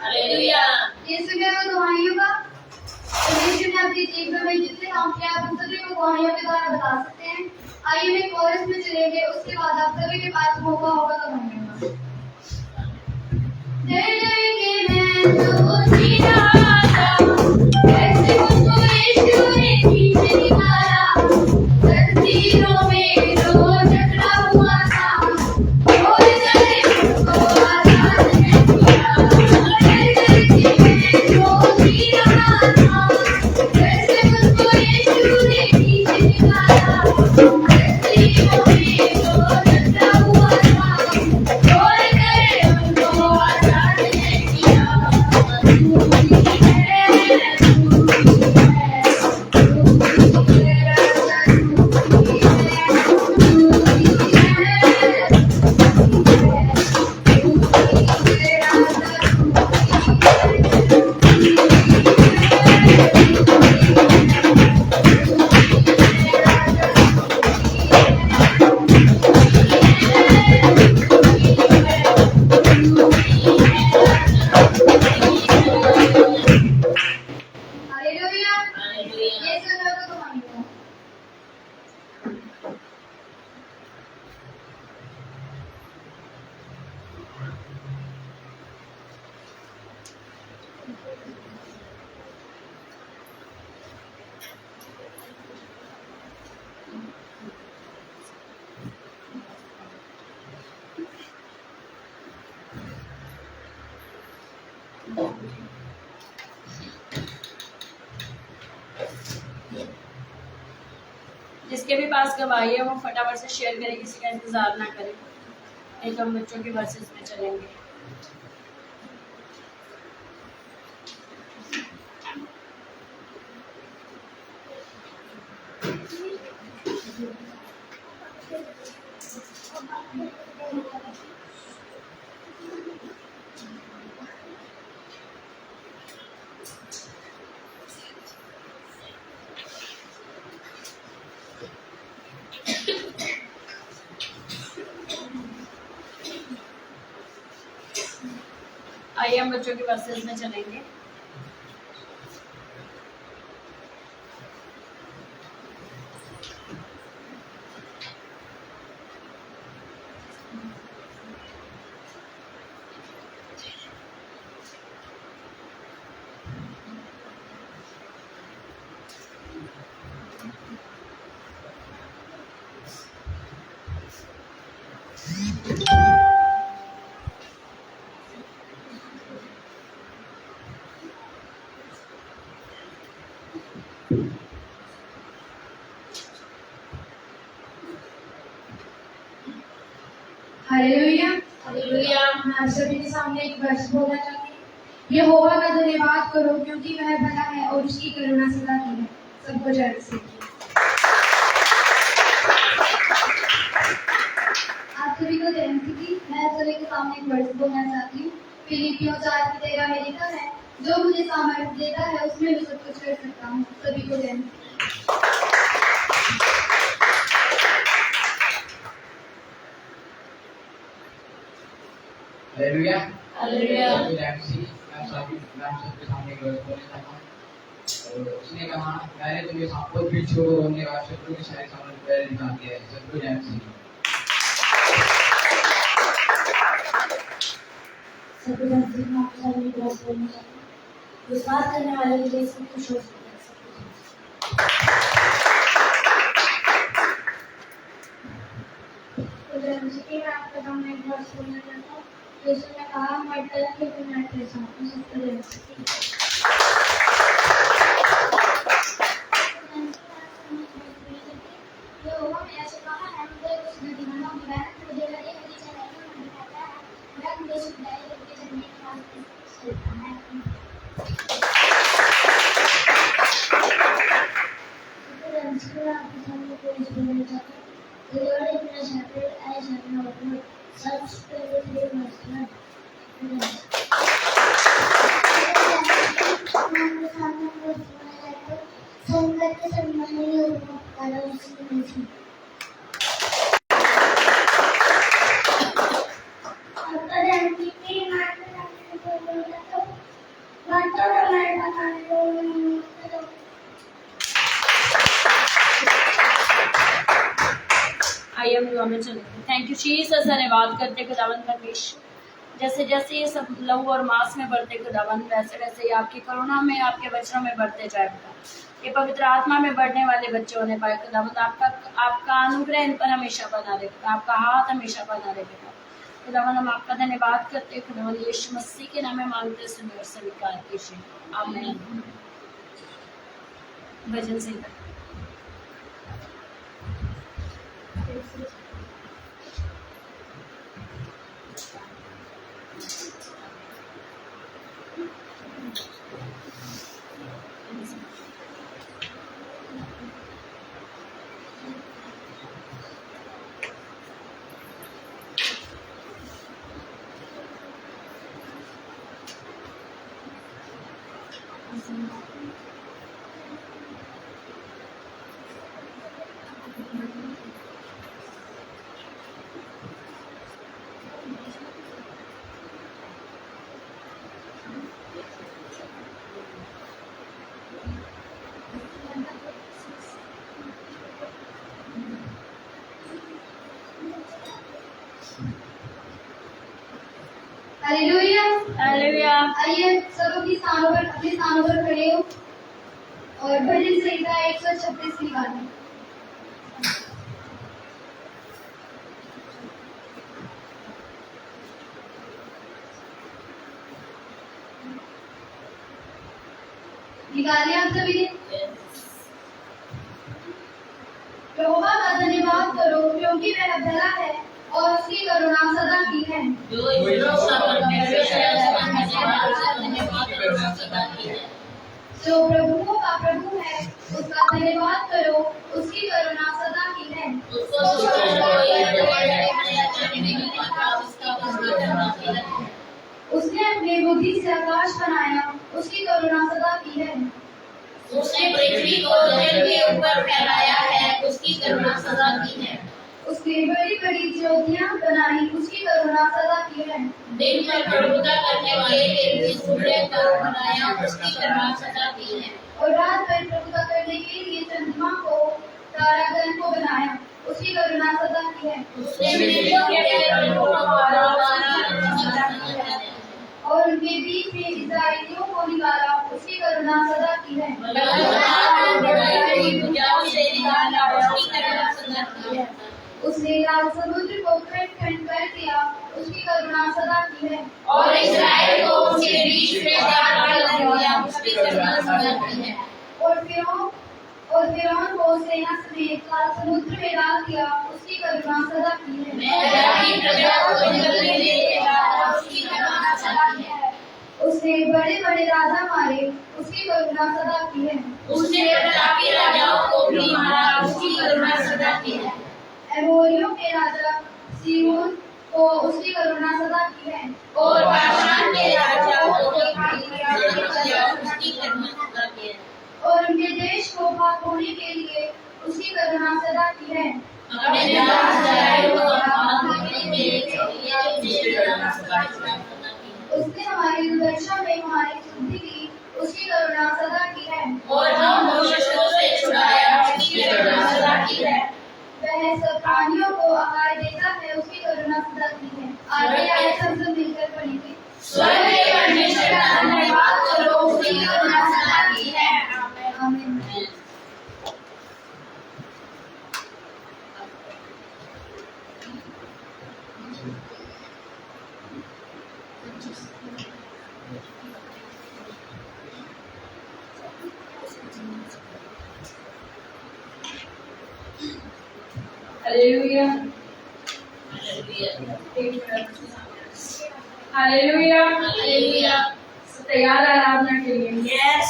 Hallelujah. यीशु के गवाहियों का यीशु ने अपने जीवन में जितने काम किए आप उन सभी को गवाहियों के द्वारा बता सकते हैं। आइए वे कोरस में चलेंगे, उसके बाद आप सभी के पास मौका होगा गवाहियों का। जय जय के मैं तो जीना ऐसे मुझको यीशु ने खींच निकाला, तकदीरों में जो झगड़ा हुआ था और चले मुझको आजाद में किया। जय जय के मैं तो जीना ऐसे मुझको यीशु ने खींच निकाला, तकदीरों में जो झगड़ा हुआ था और चले मुझको आजाद में किया। हालेलुया। हालेलुया। यीशु ने तो गवाहियों। जिसके भी पास गवाही है वो फटाफट से शेयर करें, किसी का इंतजार ना करें, नहीं तो हम बच्चों के वर्सेस में चलेंगे। आइए हम बच्चों के वर्सेस में चलेंगे। हालेलुया। हालेलुया। मैं आप सभी के सामने एक वर्ष बोलना चाहती हूँ। यहोवा का धन्यवाद करो क्योंकि वह भला है और उसकी करुणा सदा की है। सबको जय मसीह। आप सभी को जय मसीह की। मैं आप सभी के सामने एक वर्ष बोलना चाहती हूँ। फिलिपियों 4:13 में लिखा है, जो मुझे सामर्थ्य देता है उसमें मैं सब कुछ कर सकता हूँ। सभी को जय मसीह। हालेलुया। हालेलुया। मैं सबके सामने एक वर्ड बोलना चाहता हूँ। और उसने कहा, मैंने तुम्हें बहुत भी छोड़ो होने और शत्रु के सारे सामने पैर दिखा दिया है। सबको जय मसीह। सबको जय मसीह। मैं आपके सामने एक वर्ड बोलना चाहता हूँ। विश्वास करने वाले के लिए सब कुछ हो सकता है। तो जय मसीह की। मैं आपके सामने एक वर्ष बोलना चाहता हूँ। यीशु ने कहा, हर तरह के गुनाह के साथ में सबको जय मसीह की। यहोवा ने ऐसे कहा है, मुझे कुछ नदीयों की बहन मुझे लगे हरी चढ़ाई में दिखाता है, वह मुझे सुखदाई करके चलने के रास्ते चलता है। सबको जय मसीह। मैं आपके सामने एक वर्ड बोलना चाहता हूँ। The Lord is my shepherd, I shall not want. Such spirit is my strength. मैं आपके सामने एक वर्ष बोलना चाहता हूँ। संकट के समय में यहोवा पुकारा, उसने मुझे सुना। आपका जय मसीह की। मैं आपके सामने एक वर्ष बोलना चाहता हूँ। दुआ में चलेंगे। थैंक यू जीसस, धन्यवाद करते खुदावंद परमेश्वर, जैसे जैसे ये सब लहू और मांस में बढ़ते खुदावंद, वैसे वैसे ये आपकी करुणा में, आपके वचनों में बढ़ते जाए खुदा। ये पवित्र आत्मा में बढ़ने वाले बच्चे होने पाए खुदावंद। आपका अनुग्रह इन पर हमेशा बना रहे खुदा, आपका हाथ हमेशा बना रहे खुदावंद। हम आपका धन्यवाद करते खुदावंद, यीशु मसीह के नाम में मांगते सुनिए और स्वीकार कीजिए, आमीन। भजन से हालेलुया। हालेलुया। आइए सब अपने स्थानों पर खड़े हो और भजन संहिता 136 निकालें। निकालिए आप सभी ने। यहोवा का धन्यवाद करो क्योंकि वह भला है और उसकी करुणा सदा की है। जो प्रभुओं का प्रभु है उसका धन्यवाद करो, उसकी करुणा सदा की है। उसने अपनी बुद्धि से आकाश बनाया, उसकी करुणा सदा की है। उसने पृथ्वी को जल के ऊपर फैलाया है, उसकी करुणा सदा की है। उसने बड़ी बड़ी ज्योतियां बनाई, उसकी करुणा सदा की है। दिन पर प्रभुता करने वाले के लिए सूर्य को बनाया, उसकी करुणा सदा की है। और रात भर प्रभुता करने के लिए चंद्रमा को, तारागण को बनाया, उसकी करुणा सदा की है। उसने मृत्यु के प्रभु को मारा, और उनके बीच में इस्राएलियों को निकाला, उसकी करुणा सदा की है। उसने लाल समुद्र को खंड खंड कर दिया, उसकी करुणा सदा की है। और इस्राएल को उसके बीच में काट दिया, उसकी करुणा सदा की है। और फिरौन को सेना समेत लाल समुद्र में डाल दिया, उसकी करुणा सदा की है। मैं अपनी प्रजा को निकलने देगा, उसकी करुणा सदा की है। उसने बड़े बड़े राजा मारे, उसकी करुणा सदा की है। उसने प्रतापी राजाओं को भी मारा, उसकी करुणा सदा की है। एमोरियों के राजा सीहोन को उसकी करुणा सदा की है। और बाशान के राजाओं को उसकी करुणा सदा की है। और उनके देश को भाग होने के लिए उसकी करुणा सदा की है। अपने दास इस्राएल को भाग देने के लिए उसकी करुणा सदा की है। उसने हमारी दुर्दशा में हमारी शुद्धि की, उसकी करुणा सदा की है। और हम मुश्किलों से छुड़ाया, उसकी करुणा सदा की है। वह सब प्राणियों को आहार देता है, उसकी करुणा सदा की है। आगे आए सब मिलकर पढ़ेंगे। स्वर्ग के परमेश्वर का धन्यवाद करो, उसकी करुणा सदा की है। आमीन। हालेलुया। हालेलुया। हालेलुया। तैयार आराधना के लिए? यस।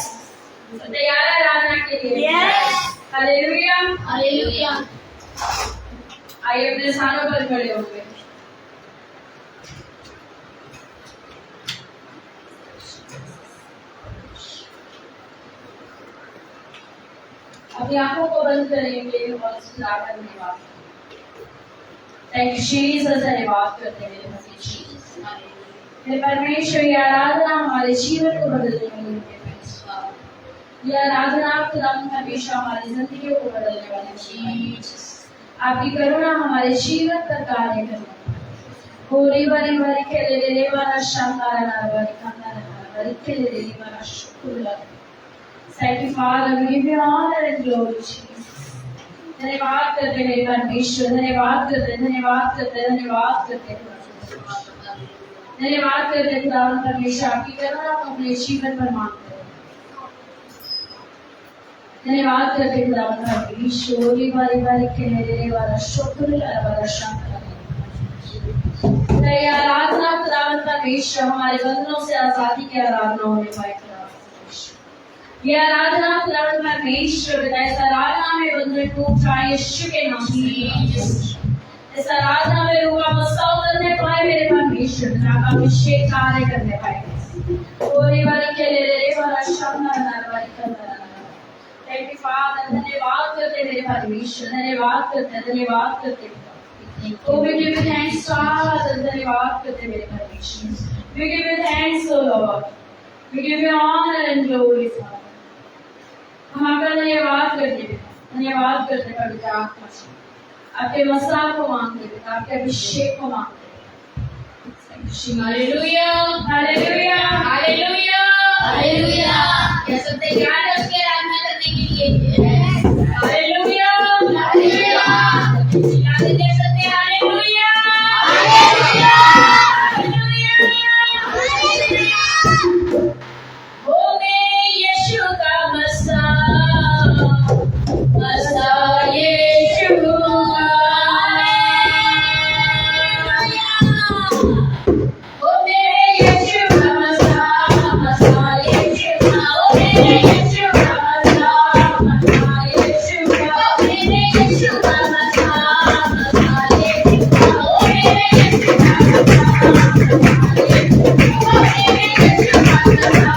तैयार आराधना के लिए? यस। हालेलुया। हालेलुया। आइए अपने स्थानों पर खड़े हो गए। अपनी आंखों को बंद करेंगे और सलाह करने वाले। थैंक यू जीसस, धन्यवाद करते हैं मेरे मसीह। मेरे परमेश्वर, ये आराधना हमारे जीवन को बदलने वाली है। ये आराधना खुदा हमेशा हमारी जिंदगियों को बदलने वाली है। आपकी करुणा हमारे जीवन पर कार्य करे। होरी बारी बारी खेले रे वाला शांतारा ना बारी कांतारा ना बारी खेले रे वाला शुक्र। Thank you, Father. We give you honor and glory, Jesus. धन्यवाद करते हैं परमेश्वर, धन्यवाद करते हैं, धन्यवाद करते हैं, धन्यवाद करते हैं, धन्यवाद करते हैं खुदावंद परमेश्वर, आपकी करुणा को अपने जीवन पर मांगते हैं। धन्यवाद करते हैं खुदावंद परमेश्वर, बारी बारी के मेरे वाला शुक्र वाला शांत आराधना खुदावंद परमेश्वर हमारे बंधनों से आजादी की आराधना होने पाए। यह आराधना खुदावंद परमेश्वर पिता, इस आराधना में बंधन टूट जाए यीशु के नाम में। इस आराधना में रूहा मसा उतरने पाए मेरे परमेश्वर, पिता का अभिषेक कार्य करने पाए। ओरे वाली के ले वाला शांता ना वाली करना। थैंक यू फादर, धन्यवाद करते मेरे परमेश्वर, धन्यवाद करते, धन्यवाद करते। Oh, we give you thanks, Father, धन्यवाद करते मेरे परमेश्वर। We give you thanks, O Lord. We give you honor and glory, Father. हम आपका धन्यवाद करते पवित्र आत्मा से, आपके मसा को मांगते पिता, आपके अभिषेक को मांगते। Hallelujah, hallelujah, hallelujah, hallelujah. कह सकते हैं यार उसके आराधना करने के लिए। Hallelujah, hallelujah. याद कह सकते हैं हालेलुया, हालेलुया, हालेलुया। ओ मेरे यीशु का मसा, मसा यीशु का। ओ मेरे यीशु का मसा, मसा यीशु का। ओ मेरे यीशु का मसा, मसा यीशु का। ओ मेरे यीशु का मसा, मसा यीशु का। ओ मेरे यीशु का मसा, मसा यीशु का। ओ मेरे यीशु का मसा,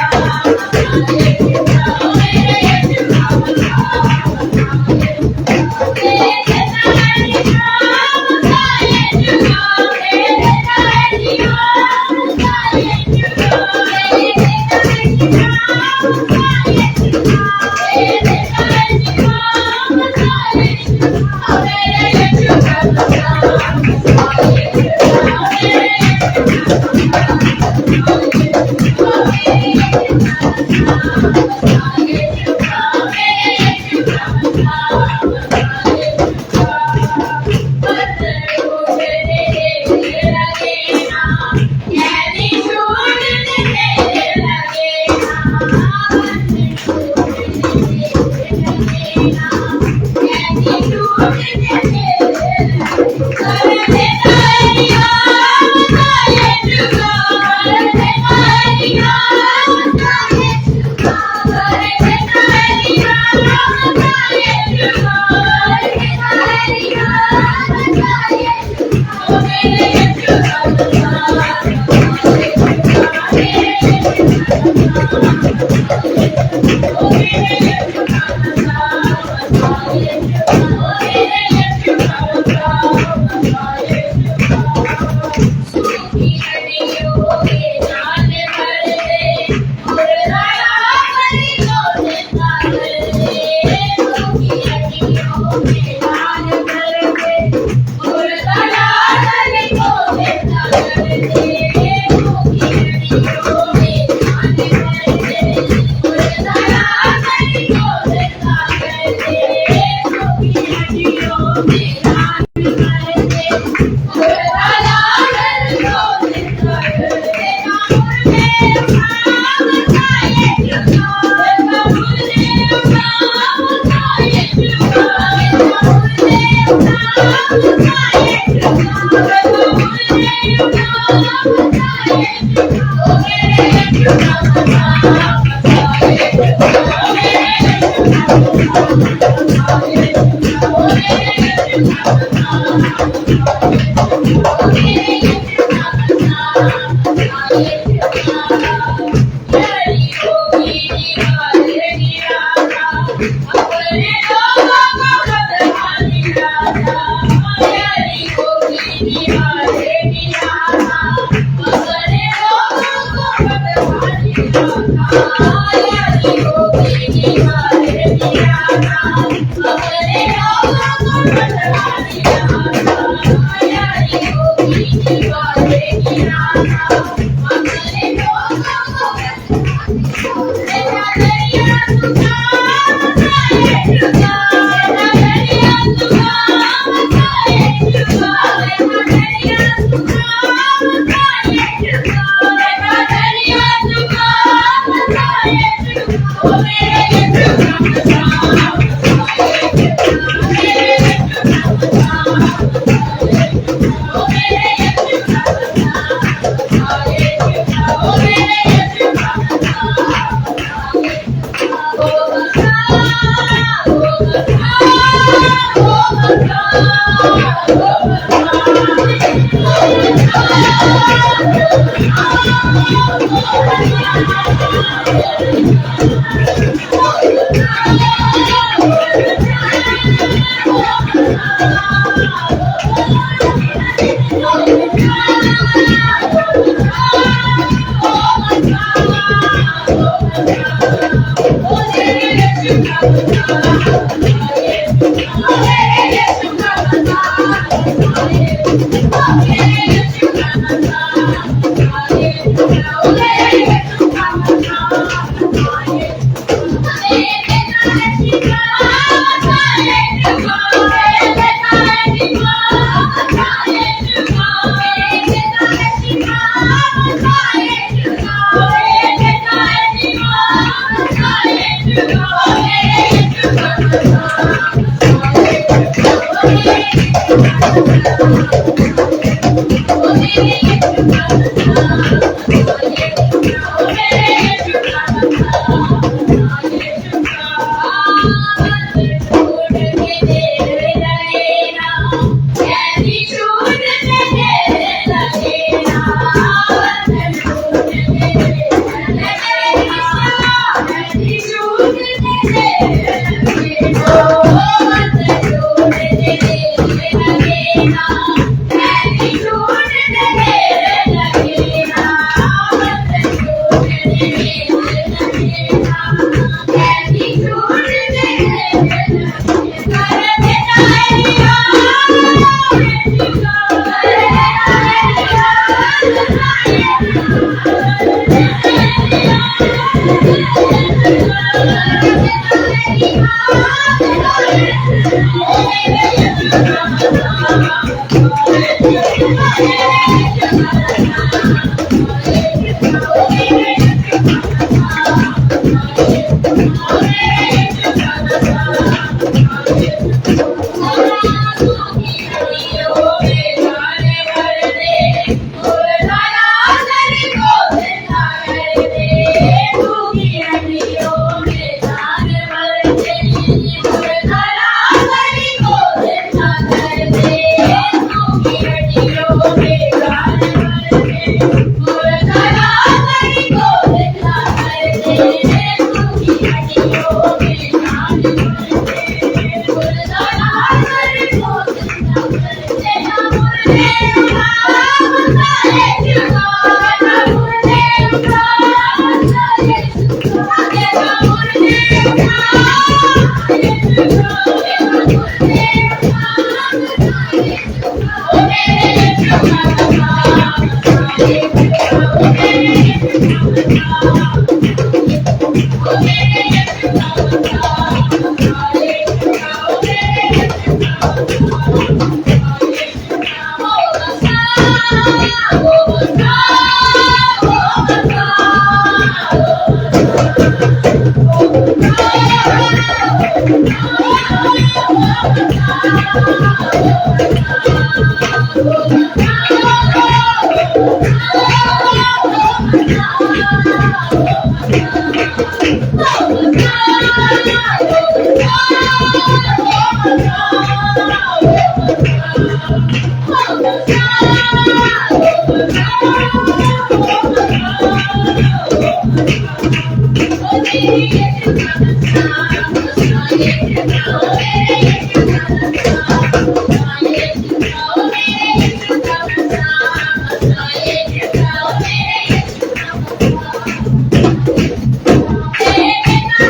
Thank you.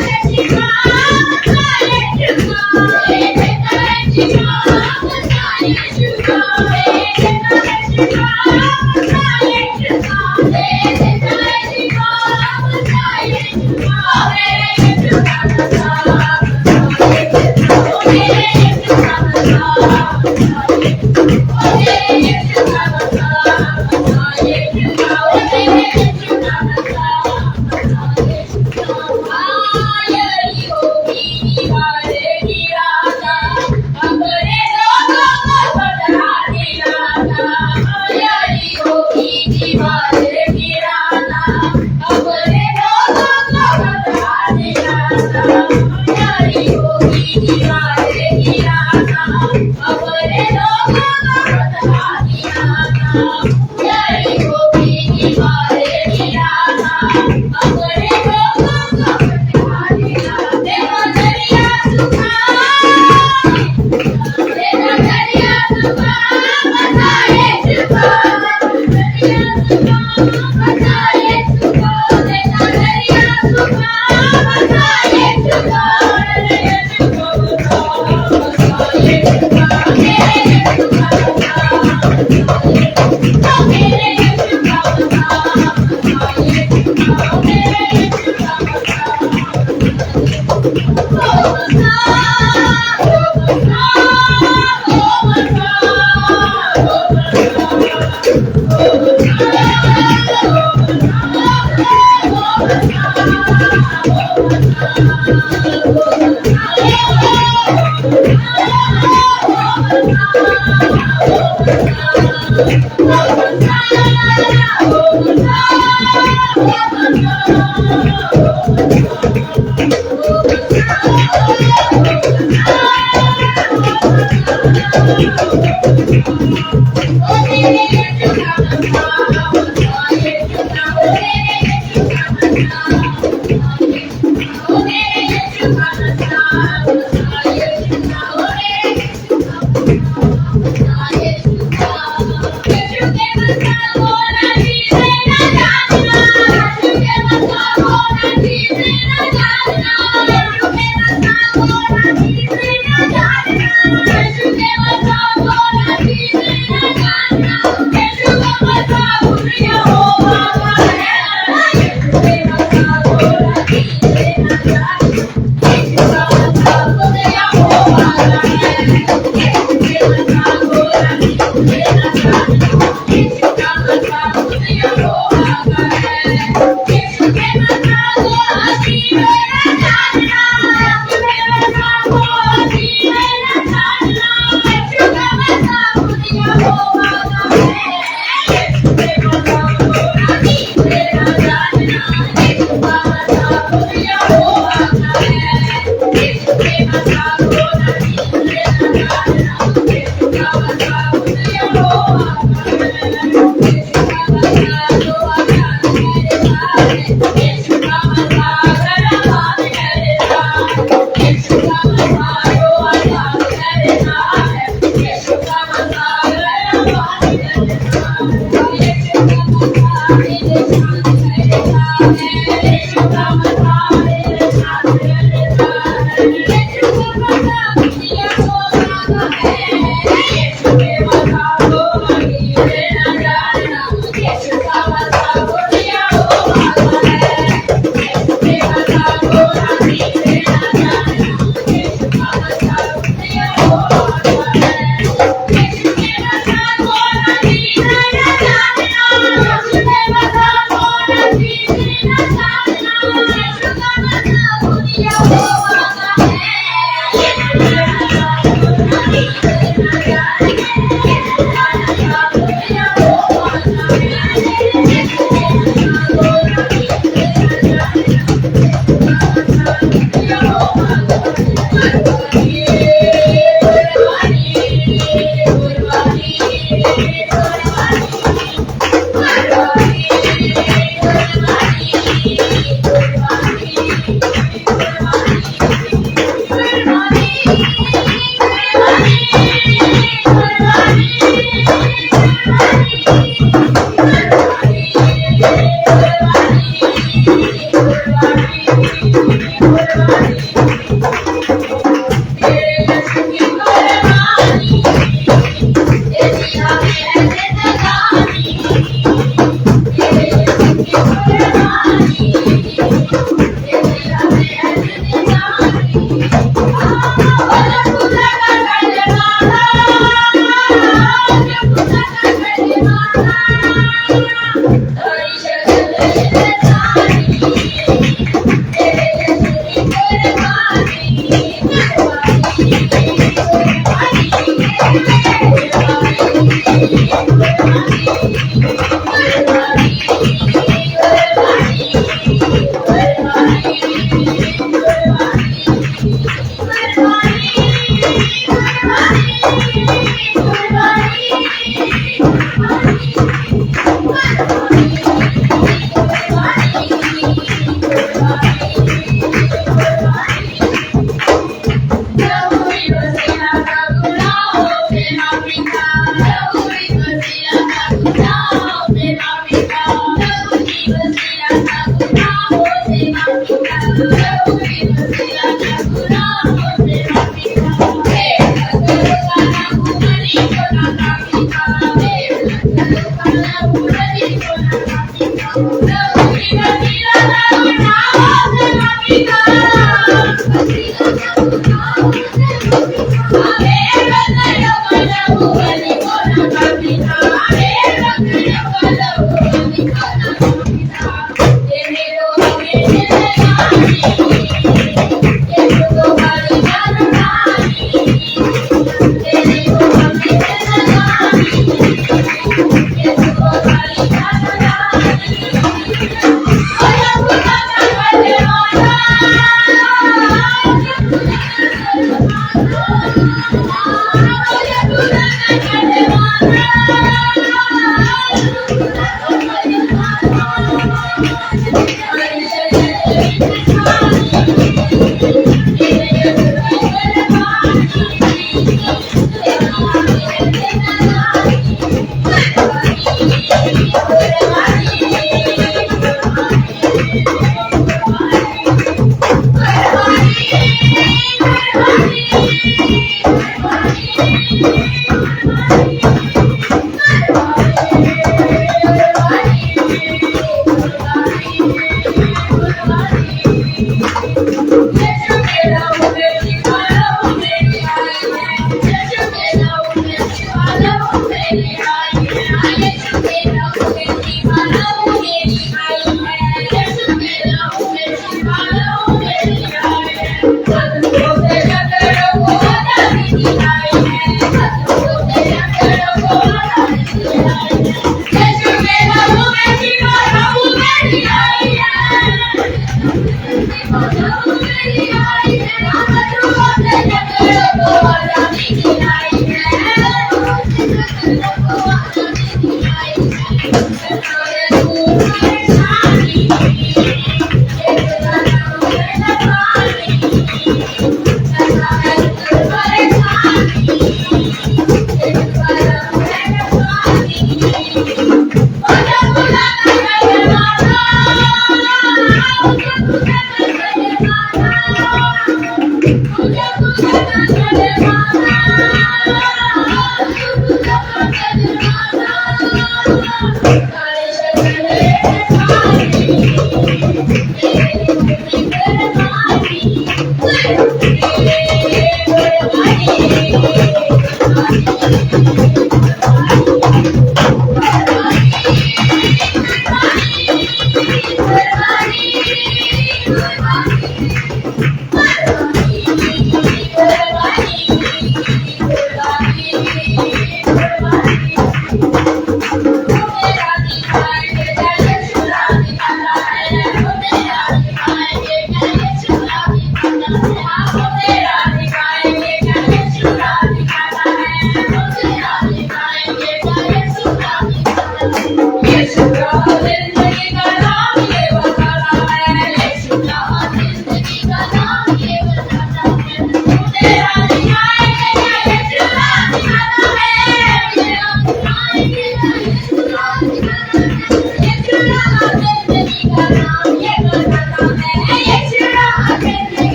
Thank you.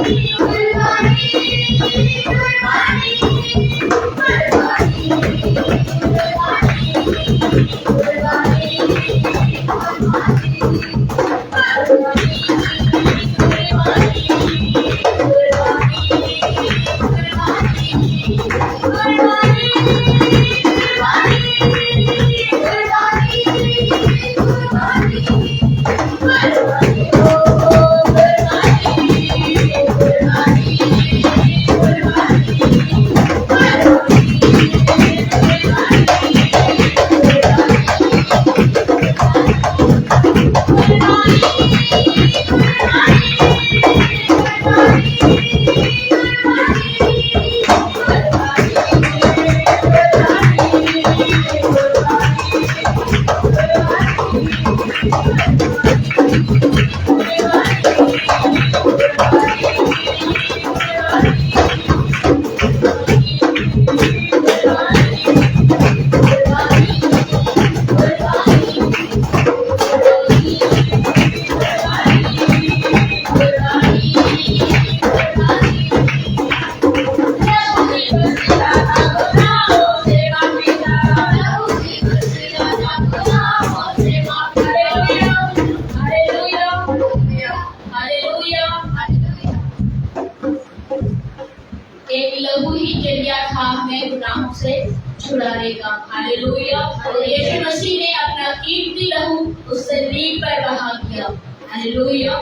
Thank you. लहू ही जरिया था हमें गुनाहों से छुड़ाने का। हालेलुया। और यीशु मसीह ने अपना कीमती लहू उस सलीब पर बहा दिया। हालेलुया।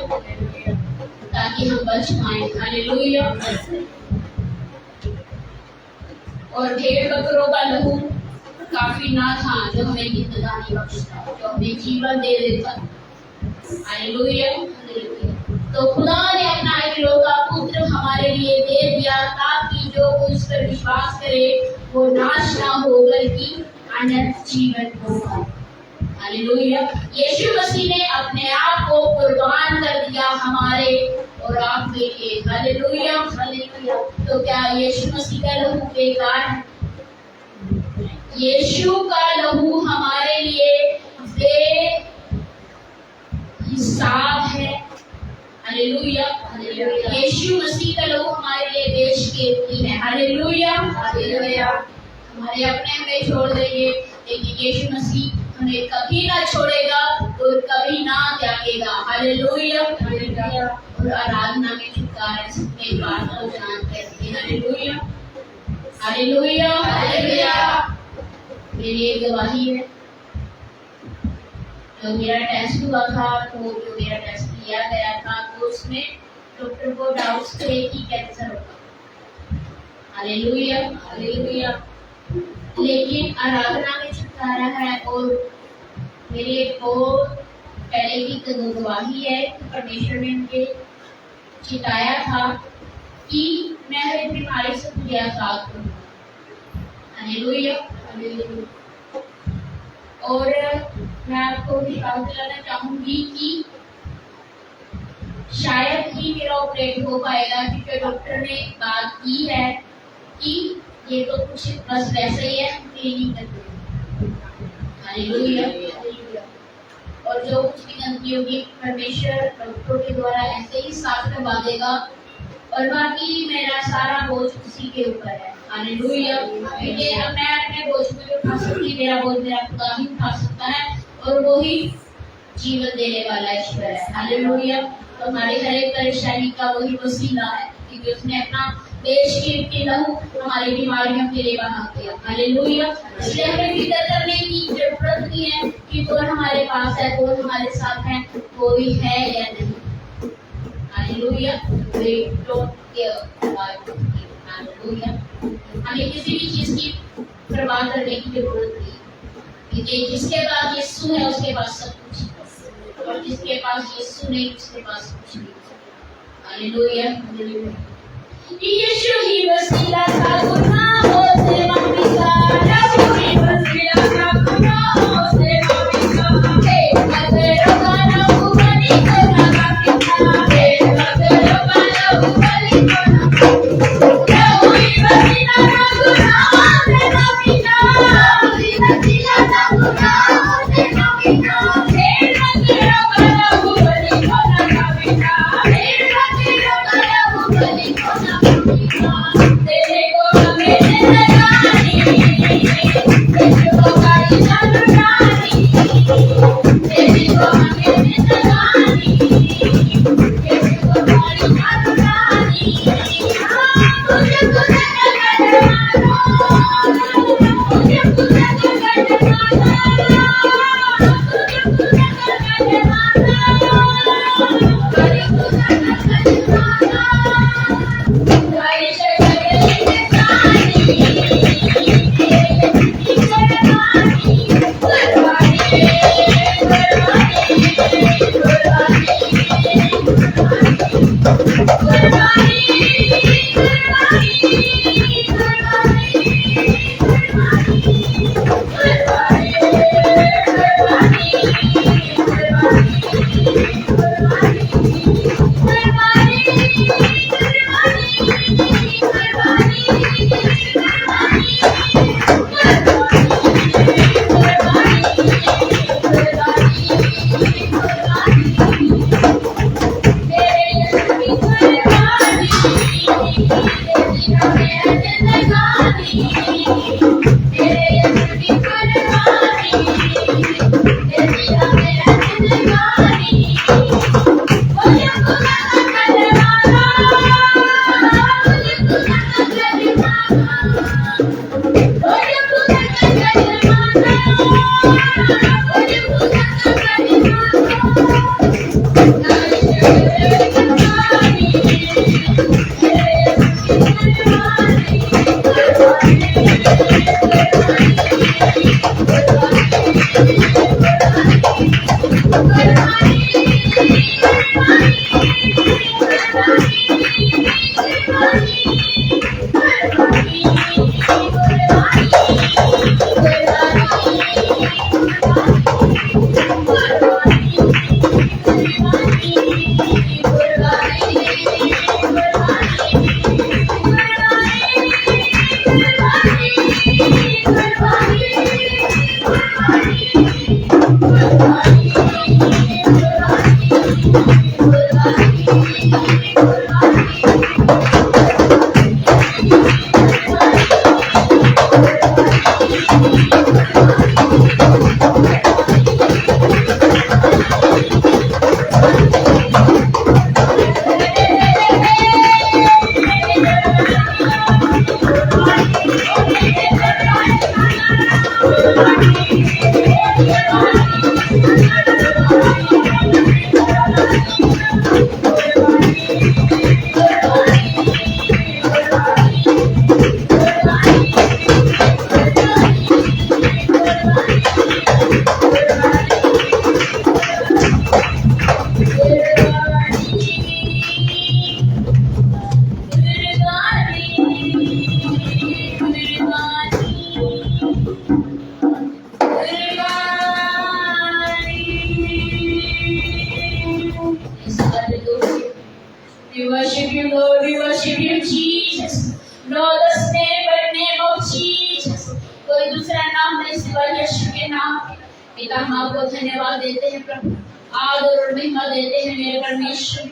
ताकि हम बच पाए। हालेलुया। और भेड़ बकरों का लहू काफी ना था जो हमें जिंदगानी बख्शता, जो हमें जीवन दे देता। हालेलुया। तो खुदा ने अपना इकलौता पुत्र हमारे लिए दे दिया ताकि जो उस पर विश्वास करे वो नाश ना हो बल्कि अनंत जीवन हो पाए। हालेलुया। यीशु मसीह ने अपने आप को कुर्बान कर दिया हमारे और आपके लिए। हालेलुया। हालेलुया। तो क्या यीशु मसीह का लहू बेकार है? यीशु का लहू हमारे लिए बेहिसाब है। हालेलुया। यीशु मसीह का लहू हमारे लिए बेशकीमती है। हालेलुया। हालेलुया। हमारे अपने हमें छोड़ देंगे लेकिन यीशु मसीह हमें कभी ना छोड़ेगा और कभी ना त्यागेगा। हालेलुया। हालेलुया। और आराधना में छुटकारा सबके प्रार्थना जानते हैं। हालेलुया। हालेलुया। हालेलुया। मेरी एक गवाही है। जो मेरा टेस्ट हुआ था तो जो मेरा टेस्ट लिया गया था तो उसमें डॉक्टर को डाउट्स थे कि कैंसर होगा। हालेलुया। हालेलुया। लेकिन आराधना में छुटकारा है और मेरे को पहले की गवाही है कि परमेश्वर ने मुझे चिताया था कि मैं हर एक बीमारी से तुझे आजाद करूँगा। हालेलुया। हालेलुया। और मैं आपको विश्वास दिलाना चाहूंगी कि शायद ही मेरा ऑपरेट हो पाएगा क्योंकि डॉक्टर ने बात की है कि ये तो कुछ बस वैसे ही है, क्लीनिंग करते हैं। हालेलुया। और जो कुछ भी गंदगी होगी परमेश्वर डॉक्टर के द्वारा ऐसे ही साफ करवा देगा और बाकी मेरा सारा बोझ उसी के ऊपर है। हालेलुया। क्योंकि अब मैं अपने बोझ को नहीं उठा सकती, मेरा बोझ मेरा खुदा ही उठा सकता है और वो ही जीवन देने वाला ईश्वर है। हालेलुया। तो हमारी हर एक परेशानी का वही वसीला है क्योंकि उसने अपना बेशकीमती लहू हमारी बीमारियों के लिए बहा दिया। हालेलुया। इसलिए हमें फिक्र करने की जरूरत नहीं है कि कौन हमारे पास है, कौन हमारे साथ है, कोई है या नहीं। हालेलुया। हालेलुया। हमें किसी भी चीज की परवाह करने की जरूरत नहीं क्योंकि जिसके पास यीशु है उसके पास सब कुछ है और जिसके पास यीशु नहीं उसके पास कुछ नहीं। हालेलुया। हालेलुया। यीशु ही वसीला था गुनाहों से माफी का। यीशु ही वसीला था गुनाहों से माफी का। मगरों का लहू बलि को ना काफी था। मगरों का लहू बलि को ना काफी था। यीशु ही वसीला था गुनाहों से माफी का। यीशु ही वसीला था गुनाहों से माफी का। मगरों का लहू बलि को ना काफी था। मगरों का लहू बलि को ना तेरे को हमें जिंदगानी, यीशु को गाड़ी चलनी, तेरे को हमें जिंदगानी, यीशु को गाड़ी चलनी। तुझे तुझे करवाना, तुझे तुझे करवाना, तुझे तुझे करवाना, गाड़ी तुझे करवाना। We worship you, Lord. We worship you, Jesus. No other name but name of Jesus. कोई दूसरा नाम नहीं सिवाय यीशु के नाम के। पिता हम आपको धन्यवाद देते हैं प्रभु, आदर और महिमा देते हैं मेरे परमेश्वर।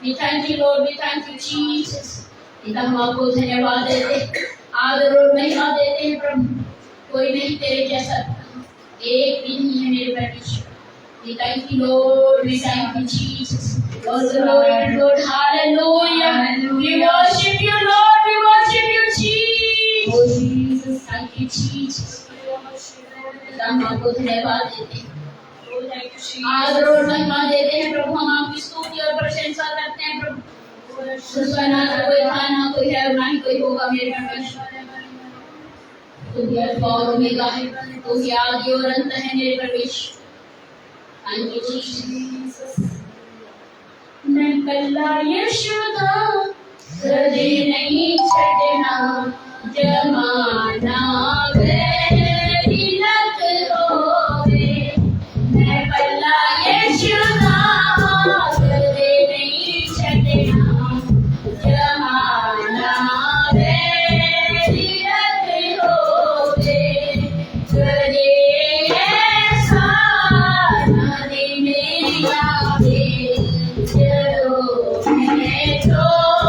We thank you, Lord. We thank you, Jesus. पिता हम आपको धन्यवाद देते हैं, आदर और महिमा देते हैं प्रभु। कोई नहीं तेरे जैसा, एक भी नहीं है मेरे परमेश्वर। We thank you, Lord. We thank you, Jesus. Oh, Lord, Lord, hallelujah. We worship you, Lord. We worship you, Jesus. Oh, Jesus, thank you, Jesus. हम आपको धन्यवाद देते हैं, आदर और महिमा देते हैं प्रभु। हम आपकी स्तुति और प्रशंसा करते हैं प्रभु। उसका ना तो कोई था, ना कोई है, ना ही कोई होगा मेरे परमेश्वर। तू ही अल्फा और ओमेगा है, तू ही आदि और अंत है मेरे परमेश्वर। Thank you Jesus. मैं कल्ला यशोदा कदे नहीं छड़ना, जमाना तिलक होवे। मैं कल्ला यशोदा कदे नहीं छड़ना, जमाना तिलक होवे। कदे ऐसा ना दे मेरी यादें, चलो मैं तो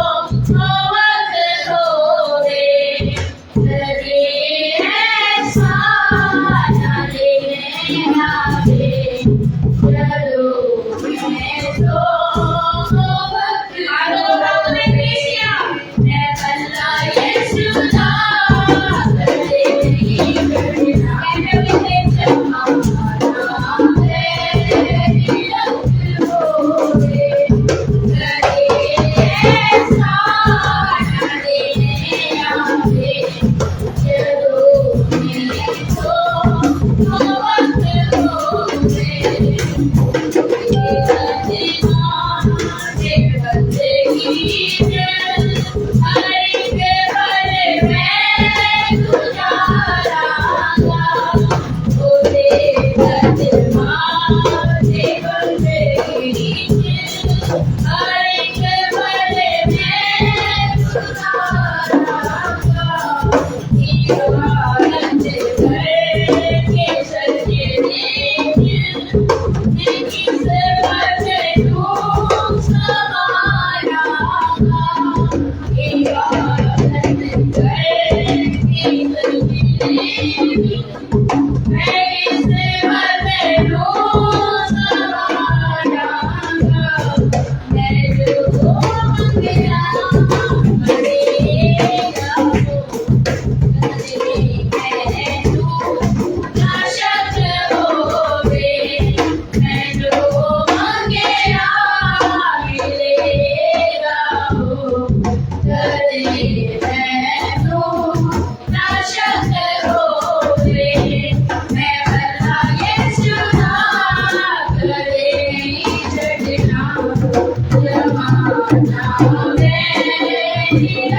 Thank you.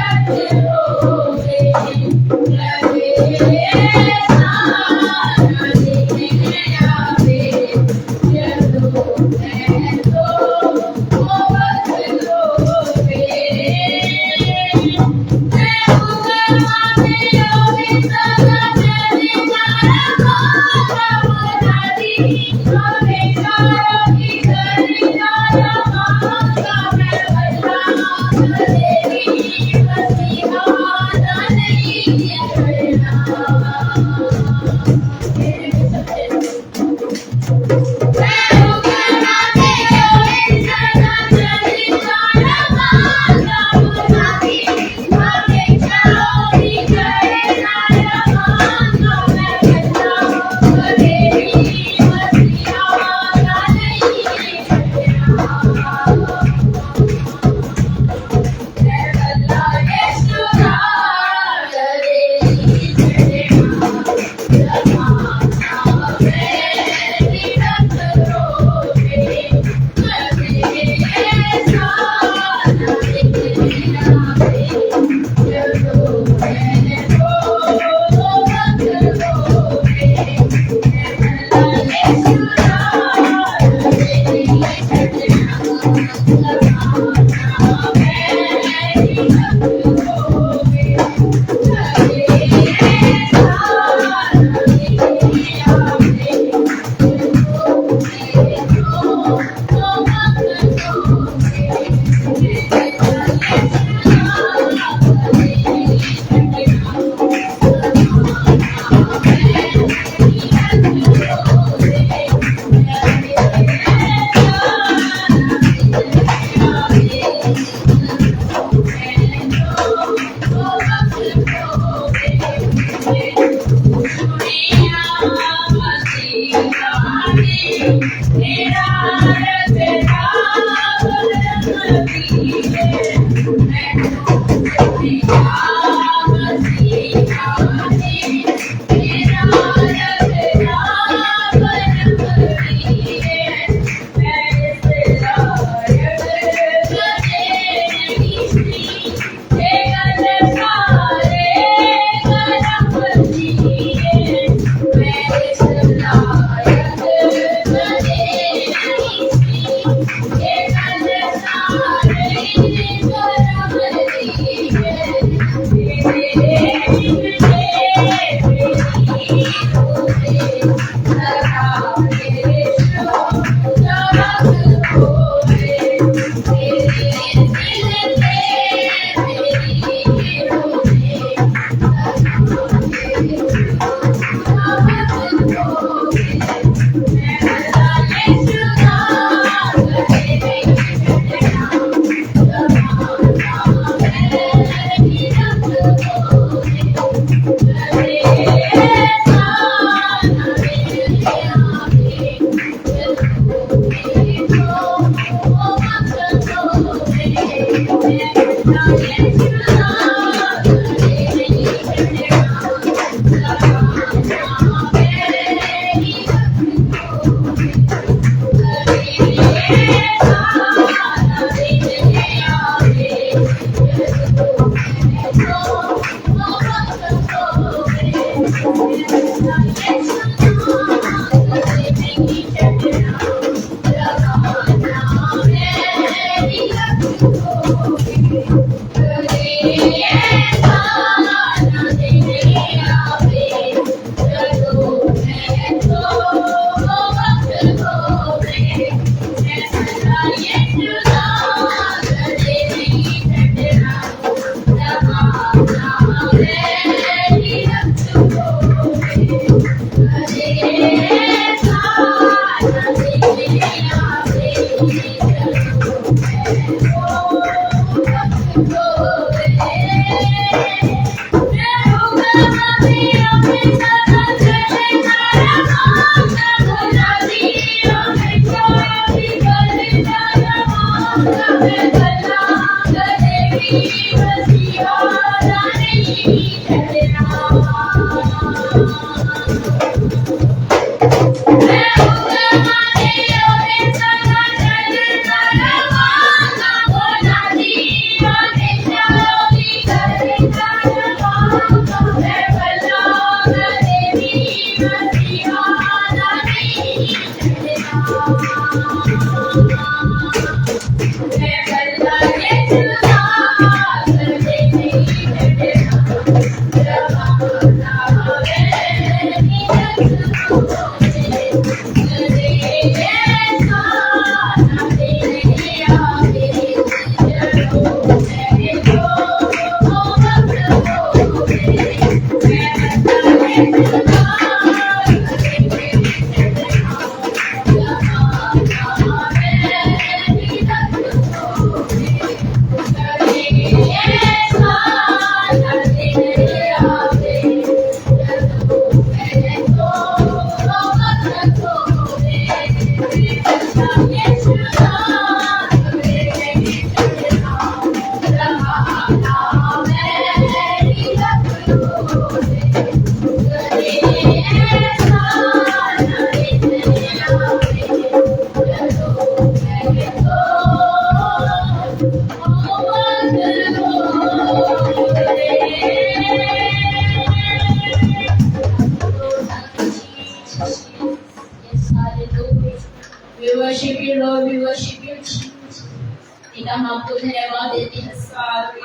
पिता हम आपको धन्यवाद देते हैं,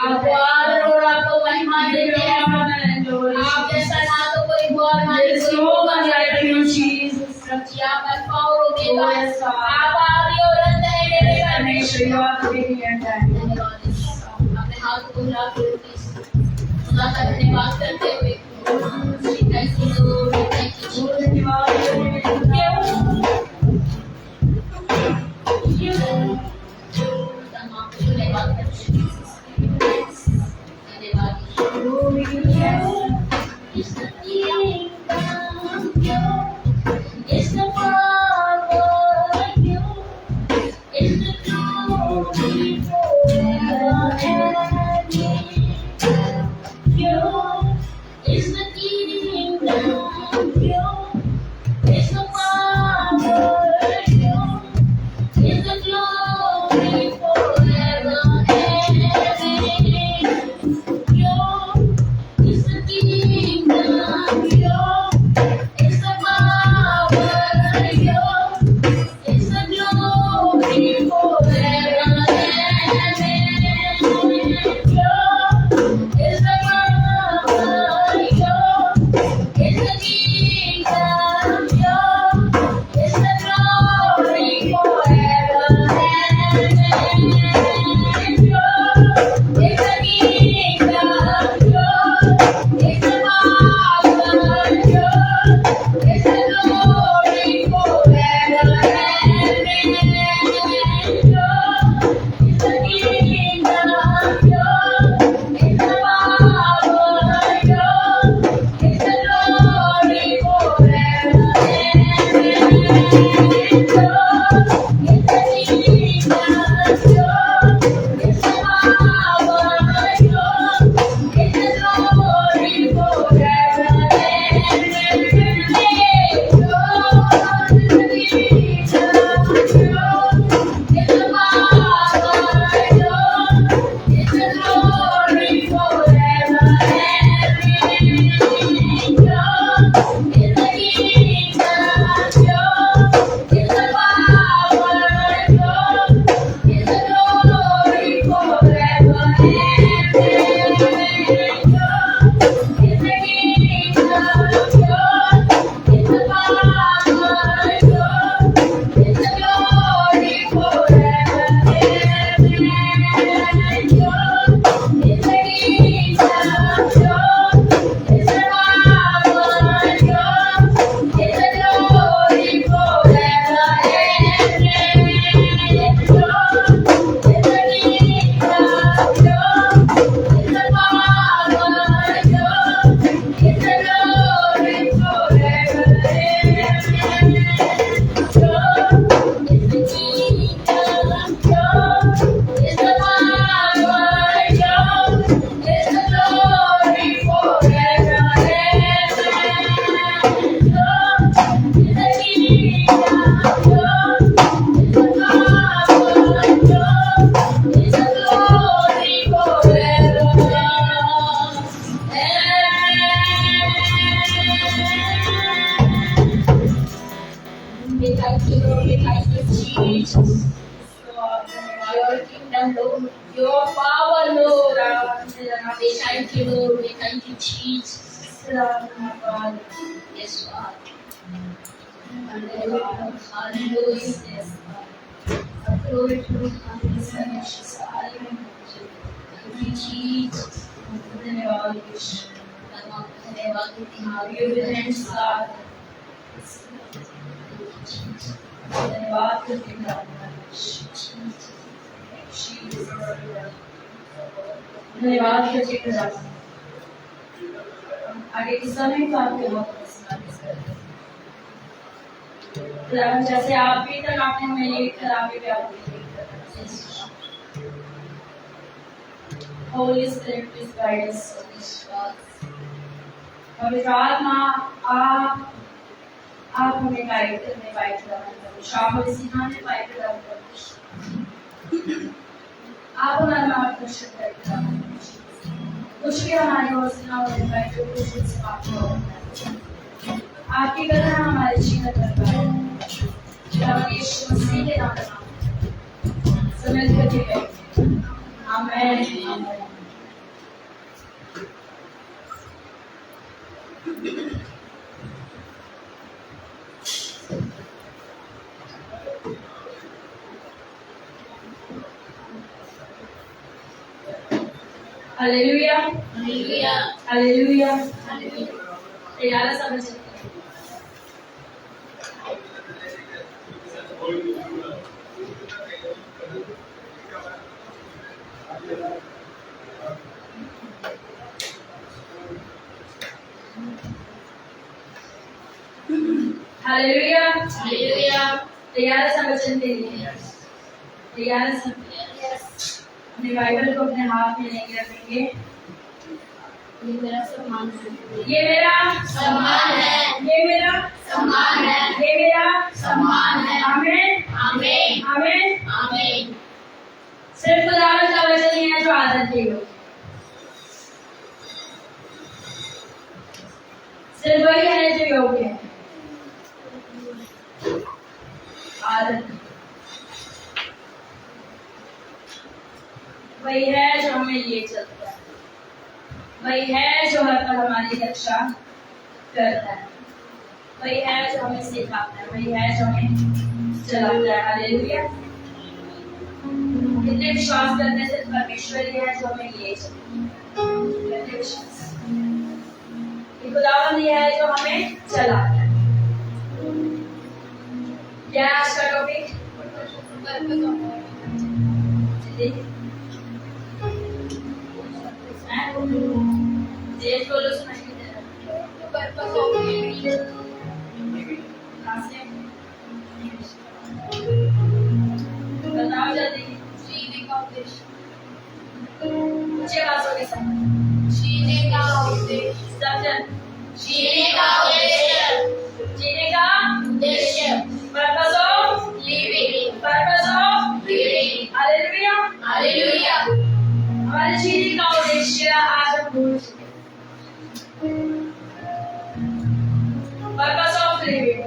आपको आदर और आपको महिमा देते हैं। आप जैसा ना तो कोई हुआ ना कोई होगा, रखिए आप अल्फा और ओमेगा, आप आदि और अंत हैं मेरे परमेश्वर। धन्यवाद अपने हाथ को हिला के खुदा का धन्यवाद करते हुए thank you Your power, Lord. We thank you, Lord. We thank you, Jesus. Yes, Father. Hallelujah. Glory to God. Hallelujah. Thank you, Jesus. धन्यवाद आगे के समय को आपके बहुत जैसे आप भी तक आपने हमें लीड करा भी आपने Holy Spirit, please guide us. पवित्र आत्मा आप हमें गाइड करने पाए शाम सिखाने पाए आप हमारा मार्गदर्शन करते कुछ भी हमारी ओर से ना हो पाए जो कुछ समाप्त हो आपकी करुणा हमारे जीवन कर पाए यीशु मसीह के नाम में समझ करके amen. Hallelujah, hallelujah, hallelujah. Hallelujah. तैयार है सब बच्चे? Hallelujah, hallelujah. तैयार है सब वचन के लिए? तैयार है सब? अपने बाइबल को अपने हाथ में लेके रखेंगे। ये मेरा सम्मान है, ये मेरा सम्मान है, ये मेरा सम्मान है, ये मेरा सम्मान है। आमेन, आमीन, आमेन। आमीन। सिर्फ खुदावंद का वचन ही है जो आदत के योग्य, सिर्फ वही है जो योग्य है। आदत वही है जो हमें लिए चलता है, वही है जो हर पल हमारी रक्षा करता है, वही है जो हमें सिखाता है, वही है जो हमें चलाता है। हालेलुया। कितने विश्वास करने से परमेश्वर ही है जो हमें लिए चलता है। कितने विश्वास, ये खुदावंद ही है जो हमें चलाता है। क्या है आज का टॉपिक? जेठ बोलो सुनाई नहीं दे रहा। Purpose of living. कहाँ से? बताओ जल्दी। जीने का उद्देश्य, ऊंची आवाज़ों के साथ। जीने का उद्देश्य, सब जन। जीने का उद्देश्य, जीने का उद्देश्य। Purpose of living, purpose of living. Hallelujah. Hallelujah. हमारे जीने का उद्देश्य आज हम भूल चुके। पर्पस ऑफ लिविंग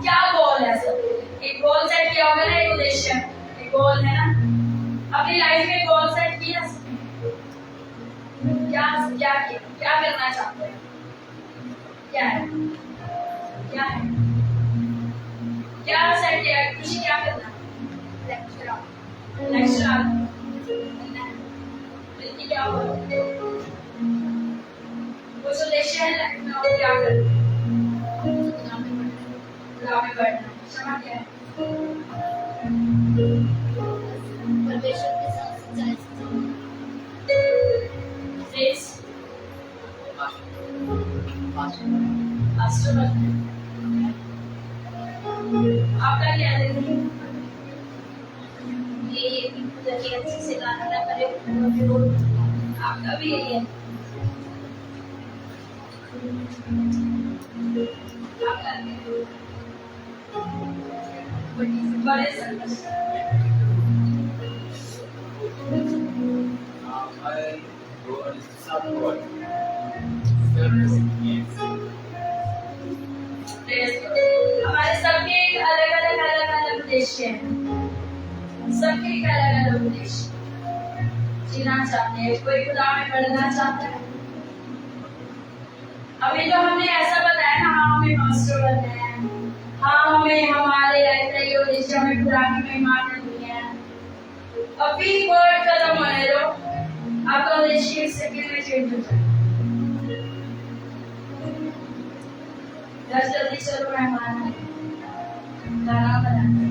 क्या गोल है सब? एक गोल सेट किया होगा ना, एक उद्देश्य, एक गोल है ना। अपनी लाइफ में गोल सेट किया, क्या क्या किया, क्या करना चाहते हैं, क्या है, क्या है, क्या सेट किया, किसी क्या करना? लेक्चर बल्कि क्या हुआ, कुछ उद्देश्य है लाइफ में और क्या करना? में बढ़ना। क्षमा क्या है? परमेश्वर के साथ सच्चाई से Please, पास्टर आपका क्या है? ये कि अच्छे से गाना ना करे, आपका भी यही है। आपका बड़े सर्कस हमारे सबके एक अलग उद्देश्य है, सबके एक अलग उद्देश्य। जीना चाहते हैं, कोई खुदा में बढ़ना चाहता है। अभी तो हमने ऐसा बताया ना, हाँ हमें मास्टर बनना है, हाँ हमें हमारे लाइफ का ये उद्देश्य, हमें खुदा की महिमा करनी है। अभी वर्ड खत्म होने दो, आपका उद्देश्य एक सेकंड में चेंज हो जाए। जल्दी चलो मेहमान गाना बनाते,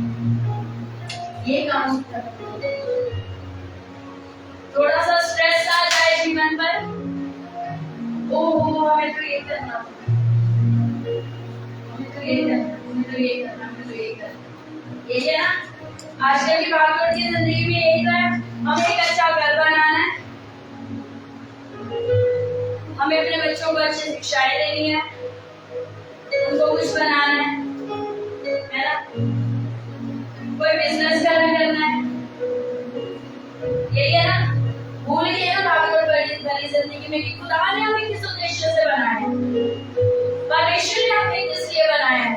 ये काम करते। थोड़ा सा स्ट्रेस आ जाए जीवन पर, ओहो हमें तो ये करना, हमें तो ये करना, हमें तो ये करना, हमें तो ये करना, यही है ना आजकल की भागदौड़ की जिंदगी में। यही तो है, हमें एक अच्छा घर बनाना है, हमें अपने बच्चों को अच्छी शिक्षाएं देनी है, उनको कुछ बनाना है ना, कोई बिजनेस करना है, यही है ना। भूल गए ना भागदौड़ भरी जिंदगी में कि खुदा ने हमें किस उद्देश्य से बनाया है, परमेश्वर ने हमें किस लिए बनाया है।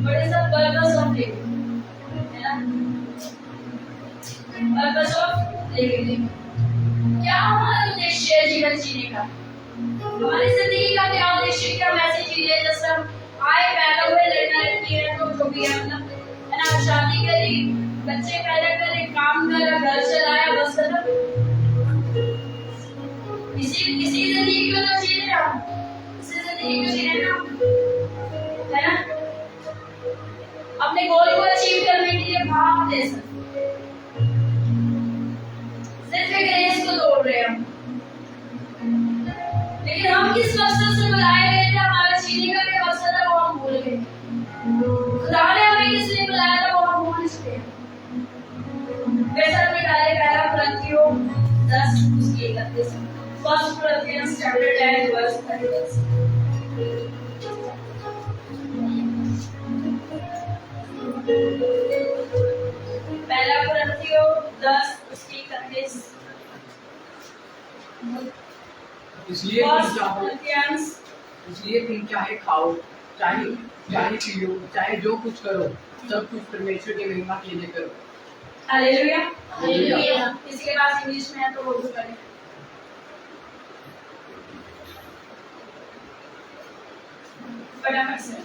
बड़े सब लेकिन क्या हमारा उद्देश्य है जीवन जीने का? हमारी जिंदगी का क्या उद्देश्य? क्या हम ऐसी चीजें जैसे हम आए पैदा हुए लड़का लड़की है तो जो भी है मतलब है ना, शादी करी, बच्चे पैदा करे, काम करा, घर चलाया, बस खत्म। इसी जिंदगी को तो जी रहे हम, इसी जिंदगी को जी रहे हैं ना, है ना? अपने गोल को अचीव करने के लिए भाग दे सकते, सिर्फ एक रेस को दौड़ रहे हम। लेकिन हम किस मकसद से बुलाए गए थे, हमारा जीने का क्या मकसद है वो हम भूल गए। खुदा ने हमें किस लिए बुलाया था वो हम भूल चुके हैं। वैसा निकाले पहला कुरिन्थियों 10 उसकी 31, फर्स्ट कुरिन्थियंस चैप्टर 10 वर्स 31। पहला कुरिन्थियों 10 उसकी 31। इसलिए तुम चाहे खाओ, चाहे पियो, चाहे जो कुछ करो, सब कुछ परमेश्वर की महिमा के लिए करो। हालेलुया। हालेलुया। किसी के पास इंग्लिश में है तो वो भी पढ़े। फटाफट से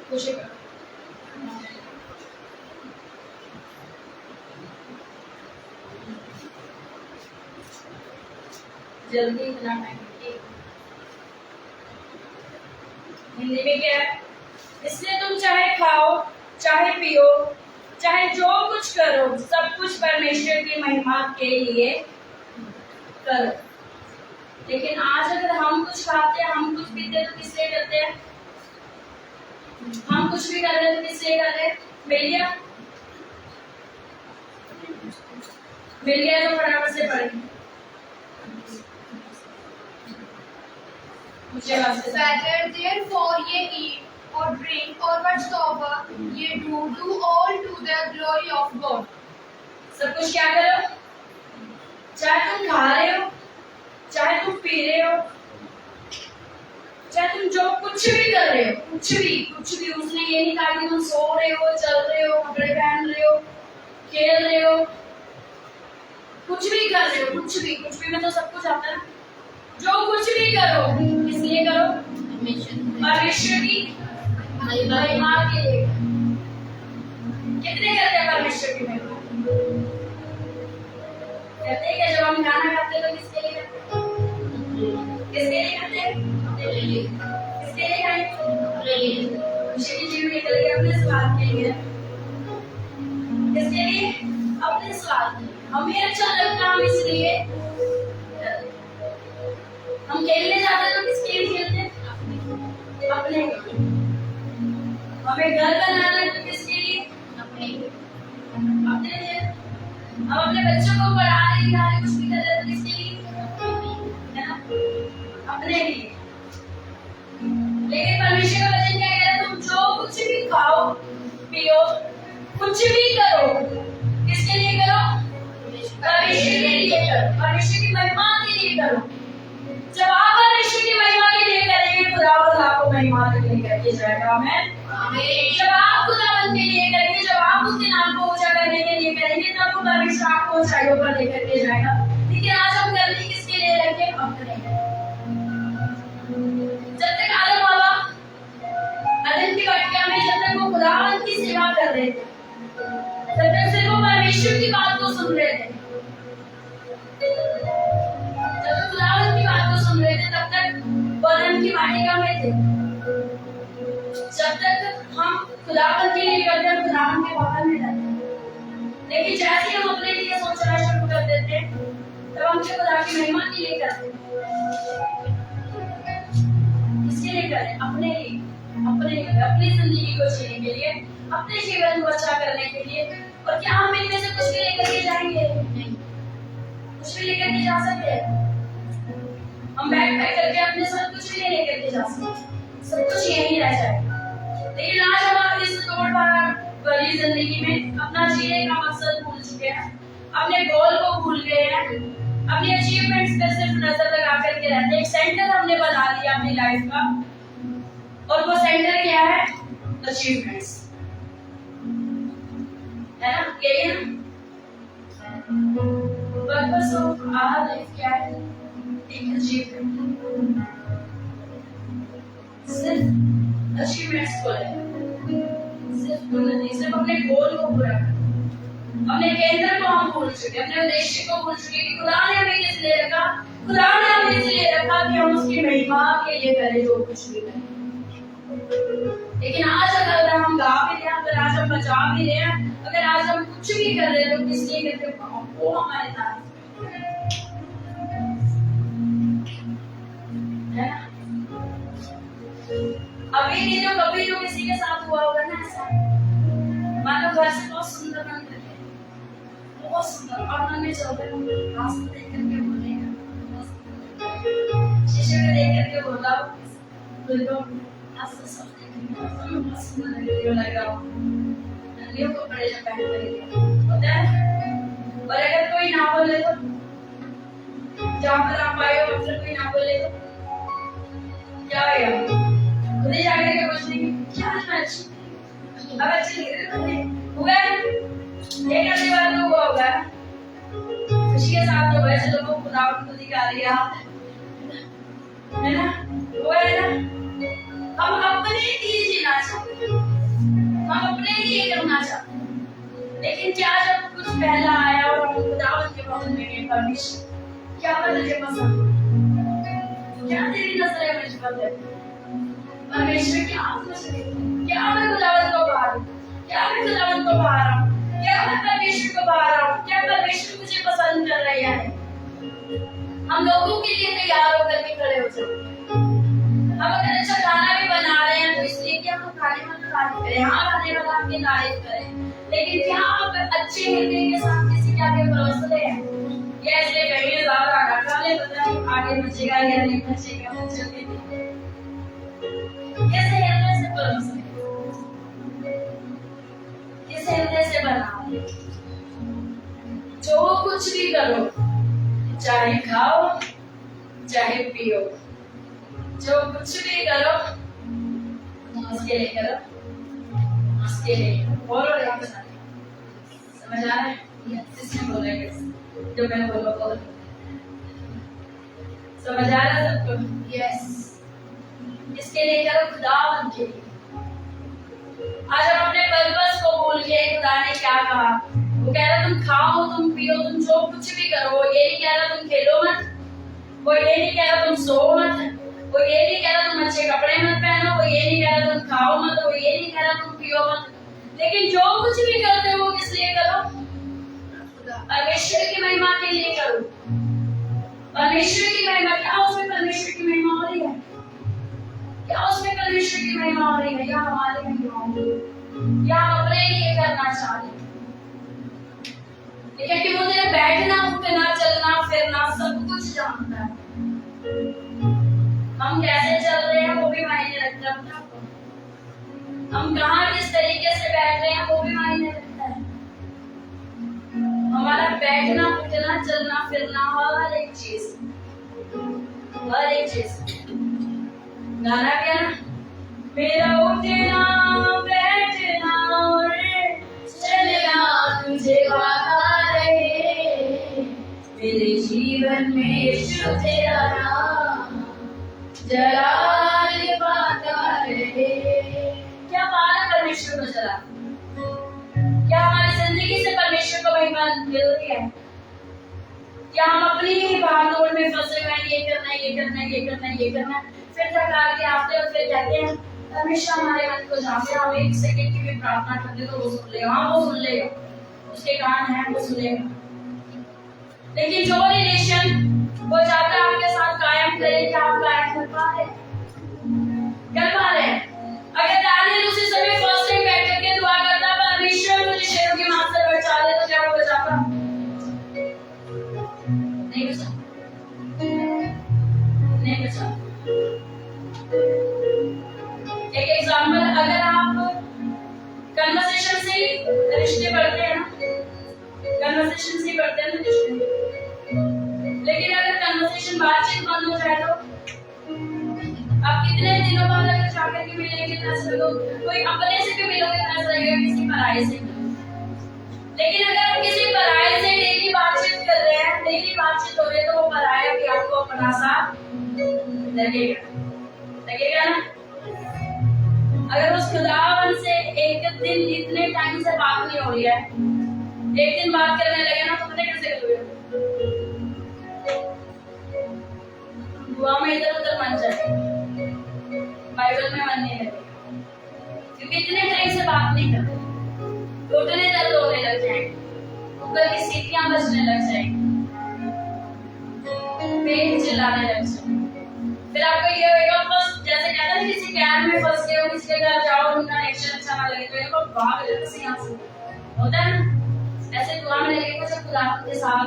कोशिश करो। जल्दी इतना टाइम। हिंदी में क्या है? इसलिए तुम चाहे खाओ, चाहे पियो, चाहे जो कुछ करो, सब कुछ परमेश्वर की महिमा के लिए करो। लेकिन आज अगर हम कुछ खाते हैं, हम कुछ पीते हैं तो किस लिए करते हैं? हम कुछ भी कर रहे हैं तो किस लिए कर रहे हैं? मिल गया तो फटाफट से पढ़ेंगे। Whether therefore ye eat or drink or whatsoever ye do all to the glory of God. सब कुछ क्या करो? चाहे तुम खा रहे हो, चाहे तुम पी रहे हो, चाहे तुम जो कुछ भी कर रहे हो, कुछ भी उसने ये नहीं कहा कि तुम सो रहे हो, चल रहे हो, कपड़े पहन रहे हो, खेल रहे हो, कुछ भी कर रहे हो, कुछ भी में तो सब कुछ आता है। जो कुछ भी करो किसलिए करो? परमेश्वर की महिमा के लिए। कितने करते हैं परमेश्वर की महिमा? कहते हैं कि जब हम खाना खाते हैं तो किसके लिए करते हैं? किसके लिए करते हैं? किसके लिए खाएंगे? खुशी की जीव निकल गई अपने स्वाद के लिए। किसके लिए? अपने स्वाद के लिए। हमें अच्छा लगता है, हम इसलिए हम खेलने जाते हैं तो किसके लिए खेलते हैं? अपने लिए। हमें घर बनाना है तो किसके लिए? अपने लिए। हम अपने बच्चों को पढ़ाने लिखाने कुछ भी कर रहे हैं तो किसके लिए? है ना? अपने लिए। लेकिन परमेश्वर का वचन क्या कह रहा है? तुम जो कुछ भी खाओ, पियो, कुछ भी करो, किसके लिए करो? परमेश्वर के लिए करो, परमेश्वर की महिमा के लिए करो। जब आप परमेश्वर की महिमा के लिए करेंगे, खुदावंद आपको महिमा के लिए करके जाएगा। आमीन। जब आप खुदावंद के लिए करेंगे, जब आप उसके नाम को ऊंचा करने के लिए करेंगे, तब वो परमेश्वर आपको ऊंचाइयों पर लेकर के जाएगा। लेकिन आज हम करने किसके लिए लगे? अपने। जब तक आदम बाबा अदन की वाटिका में जब तक वो खुदावंद की सेवा कर रहे थे, तब तक सिर्फ वो परमेश्वर की बात को सुन रहे थे। जब तक खुदावंद की बात को सुन रहे थे, तब तक अदन की वाटिका में थे। जब तक हम खुदावंद के लिए करते हैं, खुदावंद के भवन में रहते हैं। लेकिन जैसे ही हम अपने लिए सोचना शुरू कर देते हैं, तब हम खुदा की महिमा के लिए करते हैं। किसके लिए करें? अपने लिए, अपनी जिंदगी को जीने के लिए, अपने जीवन को अच्छा करने के लिए। और क्या हम इनमें से कुछ भी लेकर के जाएंगे? नहीं, कुछ भी लेकर के जा सकते हैं? हम बैग पैक करके अपने साथ कुछ भी नहीं लेकर के जा सकते, सब कुछ यहीं रह जाएगा। लेकिन आज हम इस दौड़ भरी जिंदगी में अपना जीने का मकसद भूल चुके हैं, अपने गोल को भूल गए हैं, अपने अचीवमेंट्स पे सिर्फ नजर लगा करके रहते हैं। एक सेंटर हमने बना लिया अपनी लाइफ का, और वो सेंटर क्या है? अचीवमेंट्स। यही है ना पर्पस ऑफ आवर लाइफ क्या है? एक अचीवमेंट, सिर्फ अचीवमेंट्स को है, सिर्फ उन्नति, सिर्फ अपने गोल को पूरा करना, अपने केंद्र को हम भूल चुके, अपने उद्देश्य को भूल चुके कि खुदा ने हमें किस लिए रखा। खुदा ने हमें इसलिए रखा कि हम उसकी महिमा के लिए करें जो कुछ भी करें। लेकिन आज अगर हम गा भी रहे हैं, अगर आज हम बजा भी रहे हैं, अगर आज हम कुछ भी कर रहे हैं तो किस लिए करते हैं? वो हमारे तारीफ है ना। अभी नहीं तो कभी तो किसी के साथ हुआ होगा ना ऐसा, मान लो घर से बहुत सुंदर बन करके, बहुत सुंदर, और मन में चल रहे रास्ते देख करके बोलेगा, शीशे में देख करके बोला बोलो आज तो सब देखेंगे बहुत सुंदर लग रहा हूँ, नलियों को पड़े जब पहन करेंगे होता है। और अगर कोई ना बोले तो, जहाँ पर आप आए हो अक्सर कोई ना बोले तो क्या होगा? खुद ही जाकर के पूछने की क्या अच्छी, अब अच्छी होगा एक आधी बार तो हुआ होगा खुशी के साथ, तो वैसे लोगों को खुदा खुद ही गा लिया है ना, वो है ना। हम अपने लिए जीना चाहते, हम अपने लिए करना चाहते, लेकिन क्या जब कुछ पहला आया और हम खुदावंत के भवन में गए, परमेश्वर क्या तुझे पसंद, क्या तेरी नजरें मुझ पर है? परमेश्वर क्या क्या मैं खुदावंत को पा रहा हूँ, क्या मैं खुदावंत को पा रहा हूँ, क्या मैं परमेश्वर को पा रहा हूँ, क्या परमेश्वर मुझे पसंद कर रहा है? हम लोगों के लिए तैयार होकर के खड़े हो जाओ। हम अगर अच्छा खाना भी बना रहे हैं तो इसलिए कि हम खाने वाला तारीफ करें, हाँ खाने वाला आपकी तारीफ करें, लेकिन क्या आप अच्छे हृदय के साथ किसी के आगे परोस रहे हैं? या इसलिए कहीं ज्यादा आगा खा ले, पता नहीं आगे बचेगा या नहीं बचेगा, कैसे हृदय से परोस रहे, किस हृदय से बनाओ? जो कुछ भी करो, चाहे खाओ चाहे पियो, जो कुछ भी करो उसके लिए करो, उसके लिए बोलो। यहाँ पे समझ आ रहा है? इसमें बोलेंगे जो मैंने बोला बोलो, समझ आ रहा है सबको? यस, इसके लिए करो, खुदावन के लिए। आज हम अपने पर्पस को भूल गए। खुदा ने क्या कहा? वो कह रहा तुम खाओ, तुम पियो, तुम जो कुछ भी करो। ये नहीं कह रहा तुम खेलो मत, वो ये नहीं कह रहा तुम सो मत, वो ये नहीं कह रहा तुम अच्छे कपड़े मत पहनो, वो ये नहीं कह रहा तुम खाओ मत, वो ये नहीं कह रहा तुम पियो मत, लेकिन जो कुछ भी करते हो किस लिए करो? परमेश्वर की महिमा के लिए करो। परमेश्वर की महिमा, क्या उसमें परमेश्वर की महिमा हो रही है? क्या उसमें परमेश्वर की महिमा हो रही है? या हमारी महिमा हो रही है? या हम अपने लिए करना चाह रहे हैं? क्योंकि वो तेरे बैठना, उठना, चलना, फिरना सब कुछ जानता है। हम कैसे चल रहे हैं वो भी मायने रखता है। हम कहाँ किस तरीके से बैठ रहे हैं वो भी मायने रखता है। हमारा बैठना, उठना, चलना, फिरना, हर एक चीज, हर एक चीज। गाना क्या ना, मेरा उठना बैठना और चलना तुझे वादा रहे, मेरे जीवन में यीशु तेरा नाम जलाल पाता रहे। क्या पाना परमेश्वर को चला? क्या हमारी जिंदगी से परमेश्वर को महिमा मिल रही है? क्या हम अपनी ही भागदौड़ में फंसे हुए हैं? ये करना है, ये करना है, ये करना है, ये करना है, फिर थका के आते और फिर कहते हैं परमेश्वर हमारे मन को जानते हैं, हम एक सेकंड की भी प्रार्थना करते तो वो सुन लेगा। हाँ वो सुन लेगा, उसके कान हैं, वो सुनेगा। लेकिन जो रिलेशन वो चाहता है आपके साथ कायम करे, क्या आप कायम कर पा रहे? कर पा रहे? अगर दानियल उसी समय फर्स्ट टाइम बैठ करके दुआ करता परमेश्वर मुझे शेरों की मांस से बचा ले, तो क्या वो बचाता? नहीं बचा, नहीं बचा। एक एग्जाम्पल, अगर आप कन्वर्सेशन से ही रिश्ते बढ़ते हैं ना, कन्वर्सेशन से ही बढ़ते हैं ना रिश्ते, लेकिन अगर कन्वर्सेशन बातचीत बंद हो जाए तो आप कितने दिनों बाद अगर जाकर के मिलेंगे, कोई अपने से भी मिलोगे, किसी पराये से लेकिन अगर हम किसी पराये से डेली बातचीत कर रहे हैं, डेली बातचीत हो रही है, तो वो पराया भी आपको अपना सा लगेगा ना। अगर उस खुदावन से एक दिन इतने टाइम से बात नहीं हो रही है, एक दिन बात करने लगे ना, तो पता कैसे करोगे? दुआ में इधर उधर मन जाए, बाइबल में मन नहीं लगेगा, क्योंकि इतने टाइम से बात नहीं करते। घुटने दर्द होने लग जाएंगे, ऊपर की सीटियां बजने लग जाएंगी, पेट चिल्लाने लग जाएंगे। फिर आपको ये होगा, बस जैसे कहते हैं किसी कैन में फंस गए हो, किसी के घर जाओ, उनका कनेक्शन अच्छा ना लगे तो ये लोग भाग जाते हैं यहाँ से, होता है ना। ऐसे दुआ में लगेगा जब खुदावंद के साथ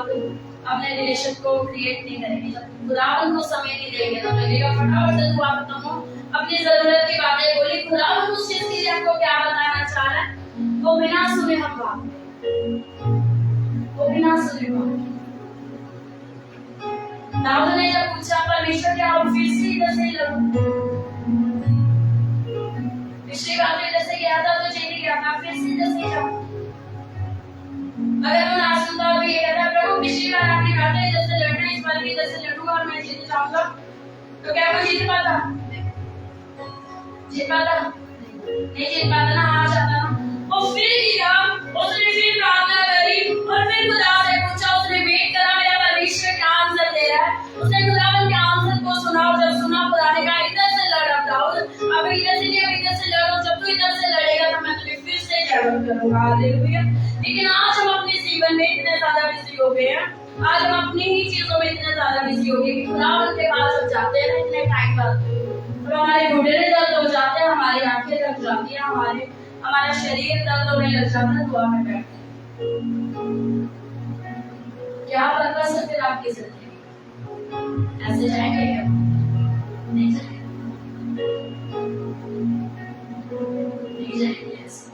अपने रिलेशन को क्रिएट नहीं करेंगे, जब खुदावंद को समय नहीं देंगे, तो लगेगा फटाफट से दुआ खत्म हो, अपनी जरूरत की बातें बोली, खुदावंद उस चीज के लिए आपको क्या बताना चाह रहा है वो बिना सुने हम बात, वो बिना सुने बात। दाऊद ने जब पूछा परमेश्वर क्या हम फिर से इधर से लड़ूं, पिछली बार में इधर से गया था तो चेंज गया था, फिर से इधर से जाऊं। अगर वो ना सुनता और ये कहता प्रभु पिछली बार आपने कहा था इधर से लड़ना, इस बार भी इधर से लड़ूंगा और मैं जीत जाऊंगा, तो क्या वो जीत पाता? जीत पाता? नहीं जीत पाता ना, हार जाता ना। वो फिर गया, उसने फिर प्रार्थना करी और फिर खुदा से पूछा, उसने वेट करा मेरा परमेश्वर क्या आंसर दे रहा है। उसने खुदावन के आंसर को सुना और जब सुना खुदा ने कहा इधर से लड़ अब दाऊद, अब इधर से नहीं, अब इधर से लड़ो, जब तू इधर से लड़ेगा तो मैं तुझे फिर से जवाब करूंगा। हालेलुया। लेकिन आज हम अपने जीवन में इतने ज्यादा बिजी हो गए हैं, आज हम अपनी ही चीजों में इतने ज्यादा बिजी हो गए कि खुदावन के पास जब जाते हैं ना इतने टाइम बाद, तो हमारे घुटने दर्द हो जाते हैं, हमारी आंखें थक जाती हैं, हमारा शरीर दर्द होने लग जाता है, दुआ में बैठते हैं। क्या पर्पस है फिर आपकी जिंदगी? ऐसे जाएंगे क्या? नहीं जाएंगे, नहीं जाएंगे ऐसे।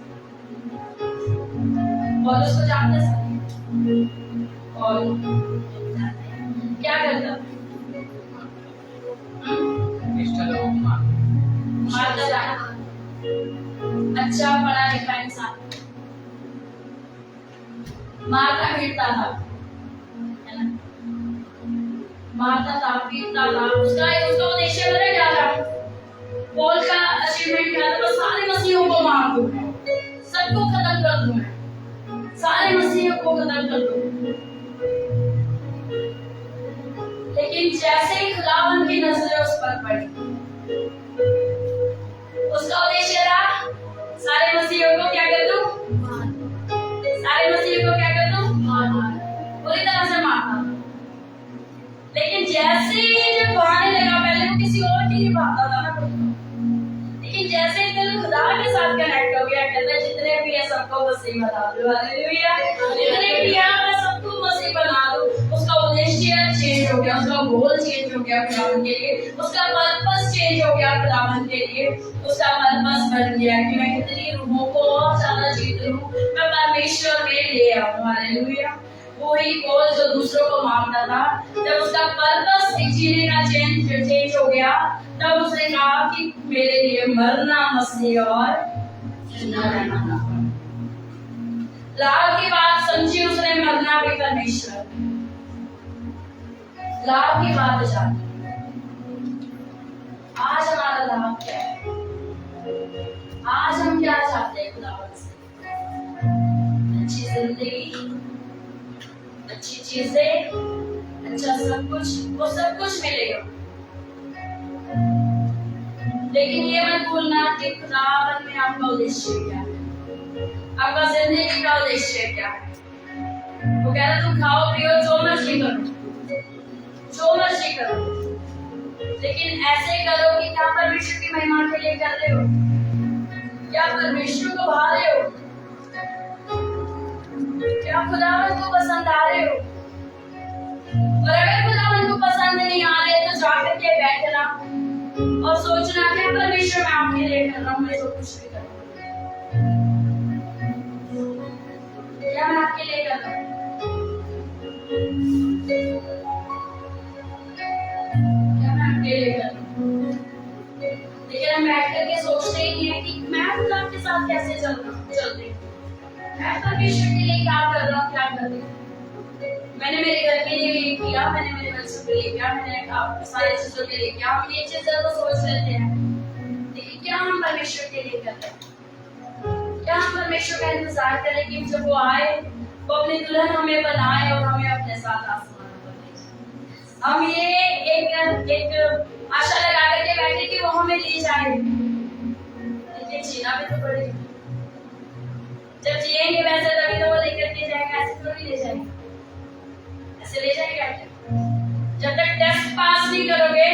और उसको जानते हैं और क्या करता? मारता जाना। अच्छा पढ़ा लिखा इंसान मारता पीटता था, है ना? मारता था, पीटता था, उसका उद्देश्य पता क्या था? पॉल का अचीवमेंट क्या था? बस सारे मसीहों को मार दूं, सबको खत्म कर दूं, मैं सारे मसीहों को खत्म कर दूं। लेकिन जैसे ही खुदावंद की नजरें उस पर पड़ी, उसका उद्देश्य था सारे मसीहों को क्या कर दूं? सारे मसीहों को क्या कर दूं? पूरी तरह से मारना। लेकिन जैसे ही जब भागने लगा, पहले वो किसी और के लिए भागता था ना, लेकिन जैसे ही दिल खुदा के साथ कनेक्ट हो गया, कहता है जितने भी है सबको मसीह बना दो। हालेलुया। जितने भी है मैं सबको मसीह बना दूं। उसका उद्देश्य चेंज हो गया, उसका गोल चेंज हो गया खुदावंद के लिए, उसका पर्पस चेंज हो गया खुदावंद के लिए। उसका पर्पस बन गया कि मैं कितनी रूहों को और ज्यादा जीत लूं, मैं परमेश्वर में ले आऊं। हालेलुया। वही गोल जो दूसरों को मारता था, जब उसका पर्पस जीने का चेंज हो गया, तब उसने कहा कि मेरे लिए मरना मसीह और जिंदा रहना। लाभ की बात समझी उसने, मरना भी परमेश्वर। लाभ की बात जानी। आज हमारा लाभ क्या है? आज हम क्या चाहते हैं खुदावंद से? अच्छी जिंदगी, अच्छी चीजें, अच्छा सब कुछ, वो सब कुछ मिलेगा। लेकिन ये मत भूलना कि खुदावंद में आपका उद्देश्य क्या है, आपका जिंदगी का उद्देश्य क्या है। वो कह रहा तुम खाओ पियो जो मर्जी करो, जो मर्जी करो, लेकिन ऐसे करो कि क्या परमेश्वर की महिमा के लिए कर रहे हो, क्या परमेश्वर को भा रहे हो, क्या खुदावंद को पसंद आ रहे हो। और अगर खुदावंद को पसंद नहीं आ रहे तो जाकर के बैठना और सोचना क्या परमेश्वर मैं आपके लिए कर रहा हूँ, मैं जो कुछ भी कर रहा हूँ, क्या मैं आपके लिए कर रहा हूँ। लेकिन हम बैठ करके सोचते ही हैं कि मैं खुदा के साथ कैसे चल रही हूँ। मैं परमेश्वर के लिए क्या कर रहा हूँ, क्या कर रही हूँ। मैंने मेरे घर के लिए ये किया, मैंने मेरे बच्चों के लिए किया, मैंने सारी चीजों के लिए किया। हम ये चीजें तो सोच लेते हैं, लेकिन क्या हम परमेश्वर के लिए कर रहे हैं? क्या हम परमेश्वर का इंतजार करें कि जब वो आए वो अपनी दुल्हन हमें बनाए और हमें अपने साथ आसमान पर ले जाए? हम ये एक आशा लगा करके बैठे कि वो हमें ले जाए, लेकिन जीना भी तो पड़ेगा। जब जिएंगे वैसे तभी तो वो लेकर के जाएगा, ऐसे थोड़ी ले जाएगा। ऐसे ले जाएगा क्या? जब तक टेस्ट पास नहीं करोगे,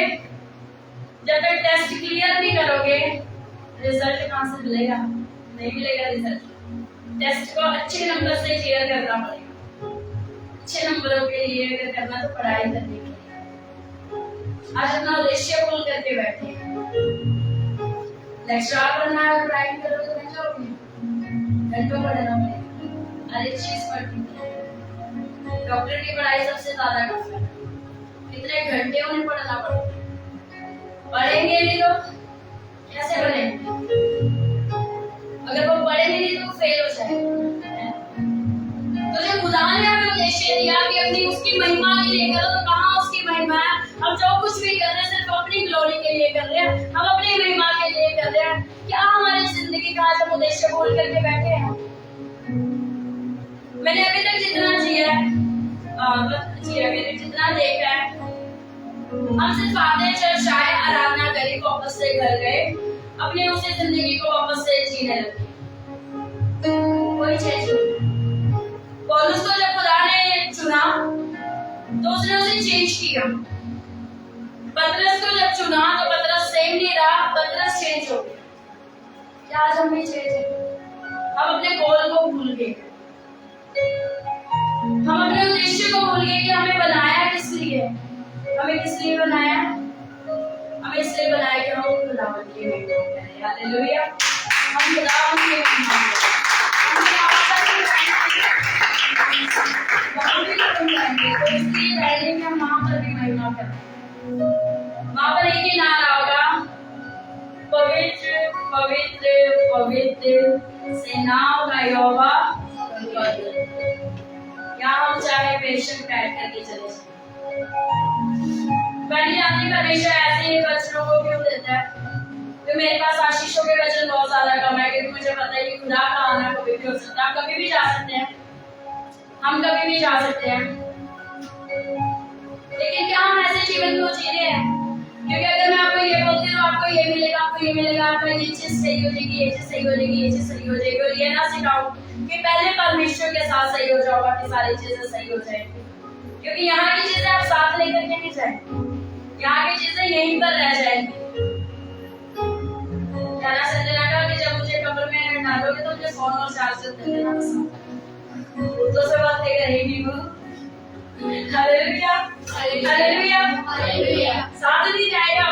जब तक टेस्ट क्लियर नहीं करोगे, रिजल्ट कहां से मिलेगा? नहीं मिलेगा रिजल्ट। टेस्ट को अच्छे नंबर से क्लियर करना पड़ेगा। अच्छे नंबरों के लिए अगर करना तो पढ़ाई करने के लिए। आज अपना उद्देश्य भूल करके बैठे हैं। लेक्चरर बनना है, पढ़ाई करोगे तो बन जाओगे। घंटों पढ़ना पड़ेगा, हर एक चीज पढ़नी पड़ेगी। डॉक्टर की पढ़ाई सबसे ज्यादा टफ है, कितने घंटे उन्हें पढ़ना पड़ेगा। पढ़ेंगे नहीं तो कैसे बनेंगे? अगर वो पढ़ेंगे नहीं तो फेल हो जाएंगे। तो जो खुदा ने हमें उद्देश्य दिया कि अपनी उसकी महिमा के लिए करो, तो कहाँ उसकी महिमा है? हम जो कुछ भी कर रहे हैं सिर्फ अपनी ग्लोरी के लिए कर रहे हैं, हम अपनी महिमा के लिए कर रहे हैं। क्या हमारी जिंदगी का आज हम उद्देश्य भूल करके बैठे हैं? मैंने अभी तक जितना जिया है, अभी तक जितना देखा है, हम सिर्फ आते चर्च आए, आराधना करी, वापस से घर गए, अपनी उसी जिंदगी को वापस से जीने लगे। कोई चेंज नहीं। पौलुस को जब खुदा ने चुना तो उसने उसे चेंज किया। पतरस को जब चुना तो पतरस सेम नहीं रहा, पतरस चेंज हो गया। क्या आज हम भी चेंज हैं? हम अपने गोल को भूल गए, हम अपने उद्देश्य को भूल गए कि हमें बनाया किस लिए। हमें किस लिए बनाया? हमें इसलिए बनाया कि हम खुदावंद की महिमा करें। हालेलुया। हम खुदावंद की महिमा करें। वहाँ भी हम जाएंगे तो इसलिए पहले कि हम वहाँ पर भी महिमा करें। वहाँ पर एक ही नारा होगा, पवित्र पवित्र पवित्र सेनाओं का यहोवा। या हम चाहे पेशेंट बैठ करके चले जाए। मैं नहीं जानती परमेश्वर ऐसे ही वचनों को क्यों देता है। तो मेरे पास आशीषों के वचन बहुत ज्यादा कम है, क्योंकि मुझे पता है कि खुदा का आना कभी भी हो सकता है। कभी भी जा सकते हैं, हम कभी भी जा सकते हैं, लेकिन क्या हम ऐसे जीवन को जी रहे हैं? क्योंकि अगर मैं आपको ये बोलती हूँ आपको ये मिलेगा, आपको ये मिलेगा, आपको ये चीज सही हो जाएगी, ये चीज सही हो जाएगी, ये चीज सही हो जाएगी, और ये ना सिखाऊं कि पहले परमेश्वर के साथ सही हो जाओ, बाकी सारी चीजें सही हो जाएंगी। क्योंकि यहाँ की चीजें आप साथ लेकर के नहीं जाएंगे, यहाँ की चीजें यहीं पर रह जाएंगी। कहना संजना का कि जब मुझे कब्र में डालोगे तो मुझे 100 और 400 दे देना, बस तो से बात लेकर ही नहीं हो। Hallelujah hallelujah hallelujah. साथ नहीं जाएगा,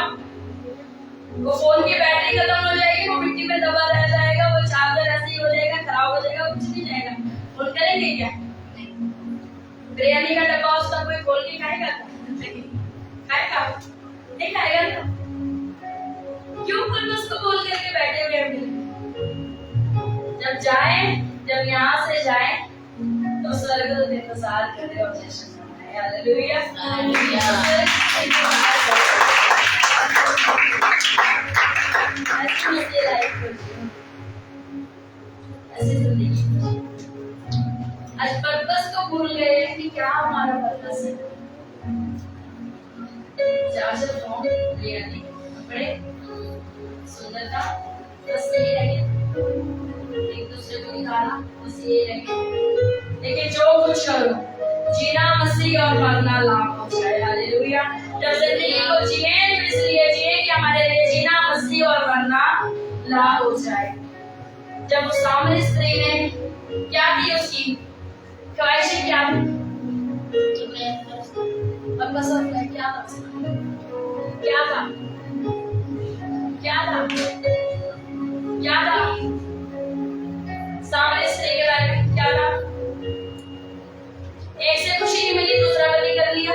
वो फोन की बैटरी खत्म हो जाएगी, वो मिट्टी में दबा रह जाएगा, वो चार्जर ऐसे ही हो जाएगा, खराब हो जाएगा, कुछ नहीं जाएगा। फोन करेंगे क्या? बिरयानी का डब्बा उसका कोई खोल के खाएगा? खाएगा नहीं, खाएगा ना। क्यों पलूस को बोल करके बैठे हुए हैं? जब जाए, जब यहाँ से जाए तो स्वर्ग तो इंतजार कर रहे हो। Hallelujah hallelujah. आज पर्पस को भूल गए कि क्या हमारा पर्पस है। चार्जर, फोन, बिरयानी, कपड़े, सुंदरता, बस यही रहे, एक दूसरे को दिखाना, बस यही रहे। लेकिन जो कुछ करो, जीना मसीह और मरना लाभ हो जाए। हालेलुया। जब जिंदगी को जिए तो इसलिए जिए कि हमारे लिए जीना मसीह और मरना लाभ हो जाए। जब उस सामने स्त्री ने क्या की, उसकी ख्वाहिशें क्या थी? बस क्या था? क्या था? क्या था? क्या था? सामने स्त्री के बारे में क्या था? एक से खुशी नहीं मिली, दूसरा पति कर लिया,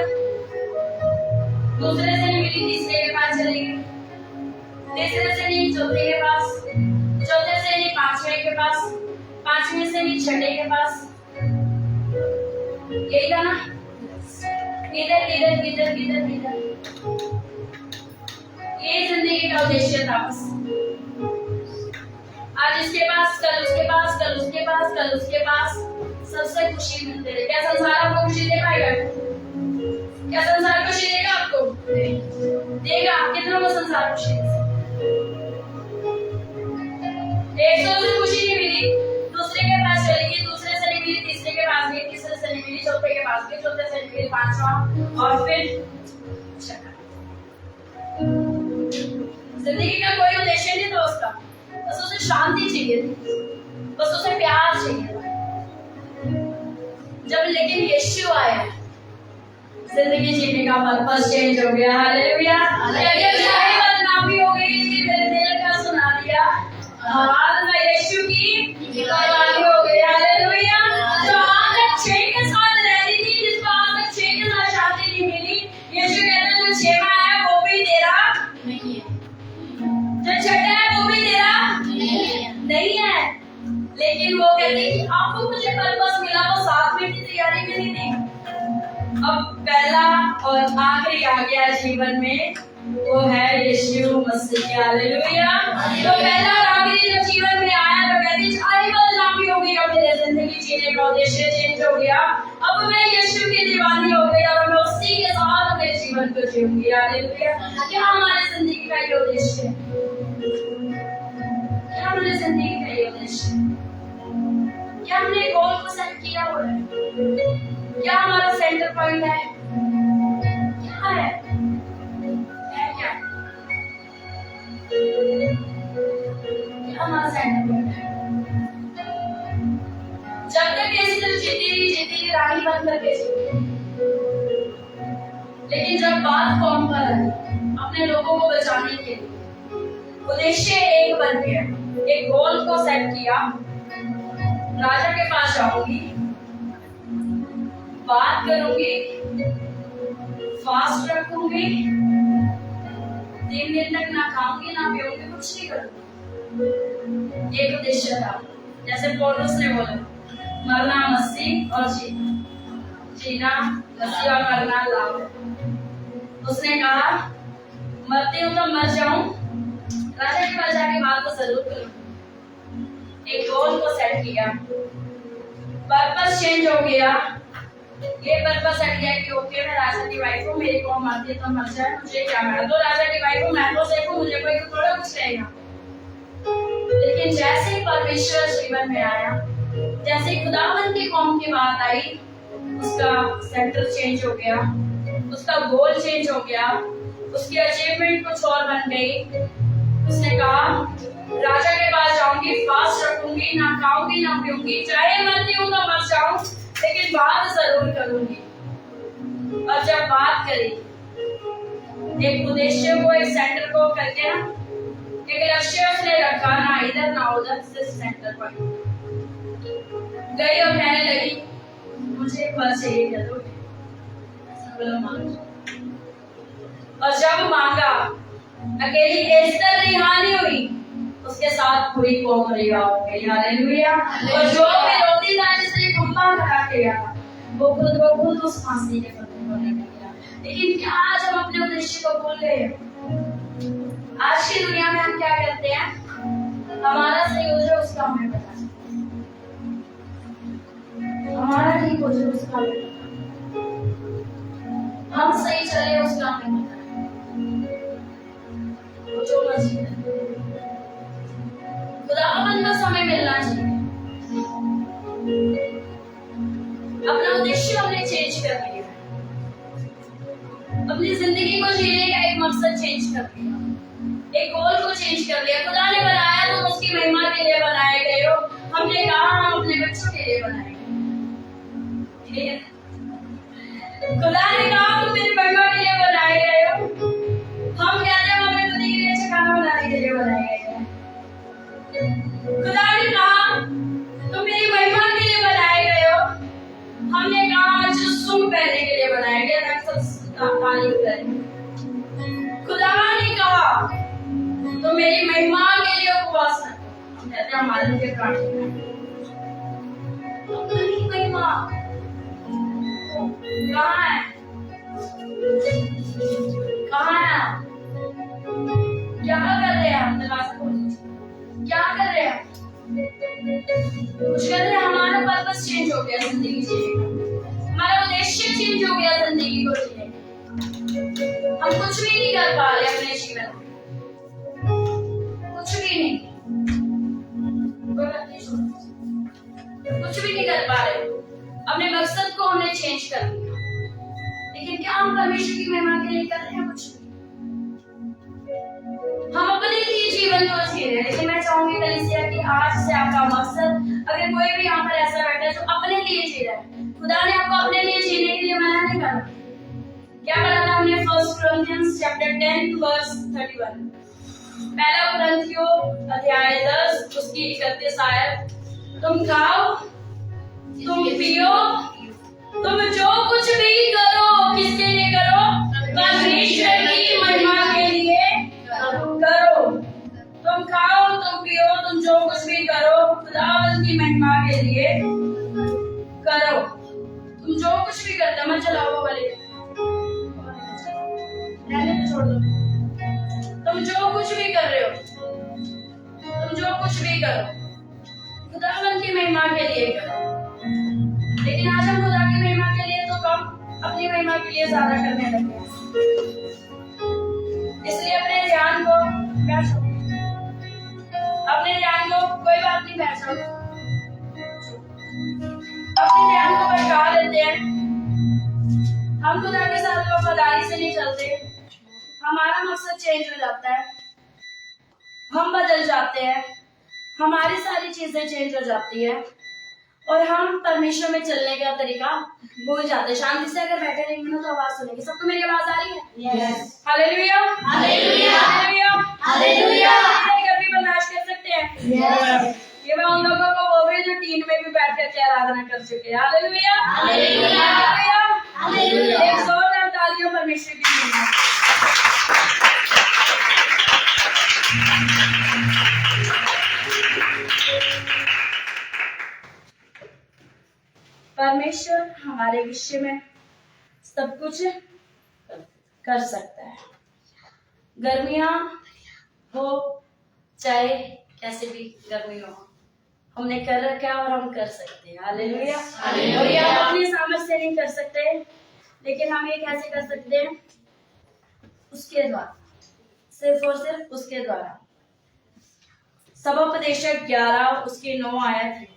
दूसरे से नहीं मिली, तीसरे के पास चली गई, तीसरे से नहीं चौथे के पास, चौथे से नहीं पांचवें के पास, पांचवें से नहीं छठे के पास, यही था ना? इधर इधर इधर इधर इधर, ये जिंदगी का उद्देश्य था बस। आज इसके पास, कल उसके पास, कल उसके पास, कल उसके पास, सबसे खुशी मिलते रहे। क्या संसार आपको खुशी दे पाएगा? क्या संसार खुशी देगा आपको? देगा। कितनों को संसार खुशी दे? एक तो उसे खुशी नहीं मिली, दूसरे के पास चली गई, दूसरे से नहीं मिली, तीसरे के पास गई, तीसरे से नहीं मिली, चौथे के पास गई, चौथे से नहीं मिली, पांचवा, और फिर जिंदगी का कोई उद्देश्य नहीं था उसका, बस उसे शांति चाहिए थी, बस उसे प्यार चाहिए था। जब लेकिन यीशु आया, जिंदगी जीने का पर्पस चेंज हो गया। हालेलुया। बदनामी हो गई थी, मेरे दिल का सुना दिया, आज मैं यीशु की दीवानी हो गई। हालेलुया। जो आज तक छह के साथ रहती थी, जिसको आज तक छह के साथ शांति नहीं मिली, यीशु कहता है जो छेवा है वो भी तेरा नहीं है, जो छठा है वो भी तेरा नहीं है। लेकिन वो कहते कि आपको मुझे पर्पस मिला, वो 7 मिनट की तैयारी में नहीं थी। अब पहला और आखिरी आ गया जीवन में, वो है यीशु मसीह। हालेलुया। तो पहला और आखिरी जब जीवन में आया तो कहती सारी बदनामी हो गई, अब मेरी जिंदगी जीने का उद्देश्य चेंज हो गया, अब मैं यीशु की दीवानी हो गई और मैं उसी के साथ अपने जीवन को जीऊंगी। हालेलुया। क्या हमारी जिंदगी का ये उद्देश्य है? क्या हमारी जिंदगी का ये उद्देश्य है? क्या हमने गोल को सेट किया हुआ है? क्या हमारा सेंटर पॉइंट है? क्या है? क्या हमारा सेंटर पॉइंट है? जब तक ये सिर्फ जीती रानी बन करके जीती, लेकिन जब बात कौम पर आई, अपने लोगों को बचाने के लिए, उद्देश्य एक बन गया, एक गोल को सेट किया, राजा के पास जाऊंगी, बात करूंगी, फास्ट रखूंगी, 3 दिन तक ना खाऊंगी ना पीऊंगी, कुछ नहीं करूंगी। एक उद्देश्य था। जैसे पौलुस ने बोला, मरना मसीह और जीना मसीह और मरना लाभ है। उसने कहा मरती हूं तो मर जाऊं, राजा के पास जाके बात को जरूर करूं। एक गोल को सेट किया, पर्पस चेंज हो गया। ये पर्पस सेट किया कि ओके मैं राजा की वाइफ हूँ, मेरी कौन मरती तो मर जाए, मुझे क्या मैं तो राजा की वाइफ हूँ, मैं तो सेफ हूँ, मुझे कोई थोड़ा कुछ रहेगा। लेकिन जैसे ही परमेश्वर जीवन में आया, जैसे ही खुदावंद की कौम की बात आई, उसका सेंटर चेंज हो गया, उसका गोल चेंज हो गया, उसकी अचीवमेंट कुछ और बन गई। उसने कहा राजा के पास जाऊंगी, फास्ट रखूंगी, ना खाऊंगी ना पीऊंगी, चाहे मरती हूँ तो मर जाऊं, लेकिन बात जरूर करूंगी। और जब बात करी, एक उद्देश्य को, एक सेंटर को करके ना, एक लक्ष्य उसने रखा, ना इधर ना उधर, सिर्फ सेंटर पर गई और कहने लगी मुझे फल चाहिए जरूर। और जब मांगा, अकेली एस्तर रिहानी हुई, उसके साथ पूरी कौम रिहा हो गई। हालेलुया। और जो विरोधी था जिसने खंभा खड़ा किया, वो खुद को खुद उस फांसी के फंदे में लग गया। लेकिन क्या आज हम अपने उद्देश्य को भूल गए? आज की दुनिया में हम क्या करते हैं? हमारा सही गुजरे उसका हमें पता है, हमारा ठीक गुजरे उसका हमें पता है, हम सही चले उसका हमें पता है, जो मर्जी है। खुदावंद का समय मिलना चाहिए। अपना उद्देश्य हमने चेंज कर लिया, अपनी जिंदगी को जीने का एक मकसद चेंज कर लिया, एक गोल को चेंज कर लिया। खुदा ने बनाया तो उसकी महिमा के लिए बनाए गए हो। हमने कहा हम अपने बच्चों के लिए बनाए गए, ठीक है? खुदा ने कहा तुम मेरी महिमा के लिए बनाए गए हो। हम कहते हैं हम अपने पति के लिए अच्छा खाना बनाने के लिए बनाए गए हैं। खुदा ने कहा तुम मेरी महिमा के लिए बनाए गए हो। हमने कहा जो सूट पहनने के लिए बनाए गए, तारीफ करें। खुदा ने कहा तो मेरी महिमा के लिए उपवास करो। हम कहते हैं हमारे लिए प्रार्थना। अपनी महिमा कहाँ है? कहाँ है आप? क्या कर रहे हैं हम? दरवाजा खोलो। क्या कर रहे हैं? कुछ कर रहे हैं? हमारा पर्पस चेंज हो गया जिंदगी जीने का, हमारा उद्देश्य चेंज हो गया जिंदगी को जीने का। हम कुछ भी नहीं कर पा रहे अपने जीवन में, कुछ भी नहीं, कुछ भी नहीं कर पा रहे। अपने मकसद को हमने चेंज कर दिया, लेकिन क्या हम परमेश्वर की महिमा के लिए कर रहे हैं? कुछ नहीं। हम अपने लिए जीवन को जी रहे हैं, लेकिन मैं चाहूंगी कलीसिया कि आज से आपका मकसद, अगर कोई भी यहाँ पर ऐसा बैठा है जो अपने लिए जी रहा है, खुदा ने आपको अपने लिए जीने के लिए मना नहीं करा। क्या पढ़ा था हमने? 1 Corinthians chapter 10 verse 31, पहला कुरिन्थियों अध्याय 10 उसकी 31 आयत। तुम खाओ, तुम पियो, तुम जो कुछ भी करो, किसके लिए करो? परमेश्वर की महिमा के लिए करो। तुम खाओ, तुम पियो, तुम जो कुछ भी करो, खुदावंद की महिमा के लिए करो। तुम जो कुछ भी करते हो, मत चलाओ वो वाले, रहने तो छोड़ दो। तुम जो कुछ भी कर रहे हो, तुम जो कुछ भी करो, खुदावंद की महिमा के लिए करो। लेकिन आज हम खुदा की महिमा के लिए तो कम, अपनी महिमा के लिए ज्यादा करने लगे हैं। इसलिए अपने ध्यान को बैठो, अपने ध्यान को, कोई बात नहीं, बैठो, अपने ध्यान को भटका देते हैं। हम खुदा के साथ वफादारी से नहीं चलते, हमारा मकसद चेंज हो जाता है, हम बदल जाते हैं, हमारी सारी चीजें चेंज हो जाती है और हम परमेश्वर में चलने का तरीका भूल जाते हैं। शांति से अगर बैठे रहेंगे ना तो आवाज सुनेंगे। सबको मेरी आवाज आ रही है? Yes. Hallelujah, hallelujah, hallelujah, hallelujah. घर भी बर्दाश्त कर सकते हैं? यस। ये मैं उन लोगों को बोल रही हूँ जो टीन में भी बैठ करके आराधना कर चुके हैं। Hallelujah, hallelujah, hallelujah. एक जोरदार तालियों परमेश्वर के लिए। परमेश्वर हमारे विषय में सब कुछ कर सकता है। गर्मियां हो चाहे कैसे भी गर्मी हो, हमने कर रखा है और हम कर सकते हैं। Hallelujah, hallelujah. हम अपनी सामर्थ से नहीं कर सकते, लेकिन हम ये कैसे कर सकते हैं? उसके द्वारा, सिर्फ और सिर्फ उसके द्वारा। सबोपदेशक 11 उसकी 9 आयत है।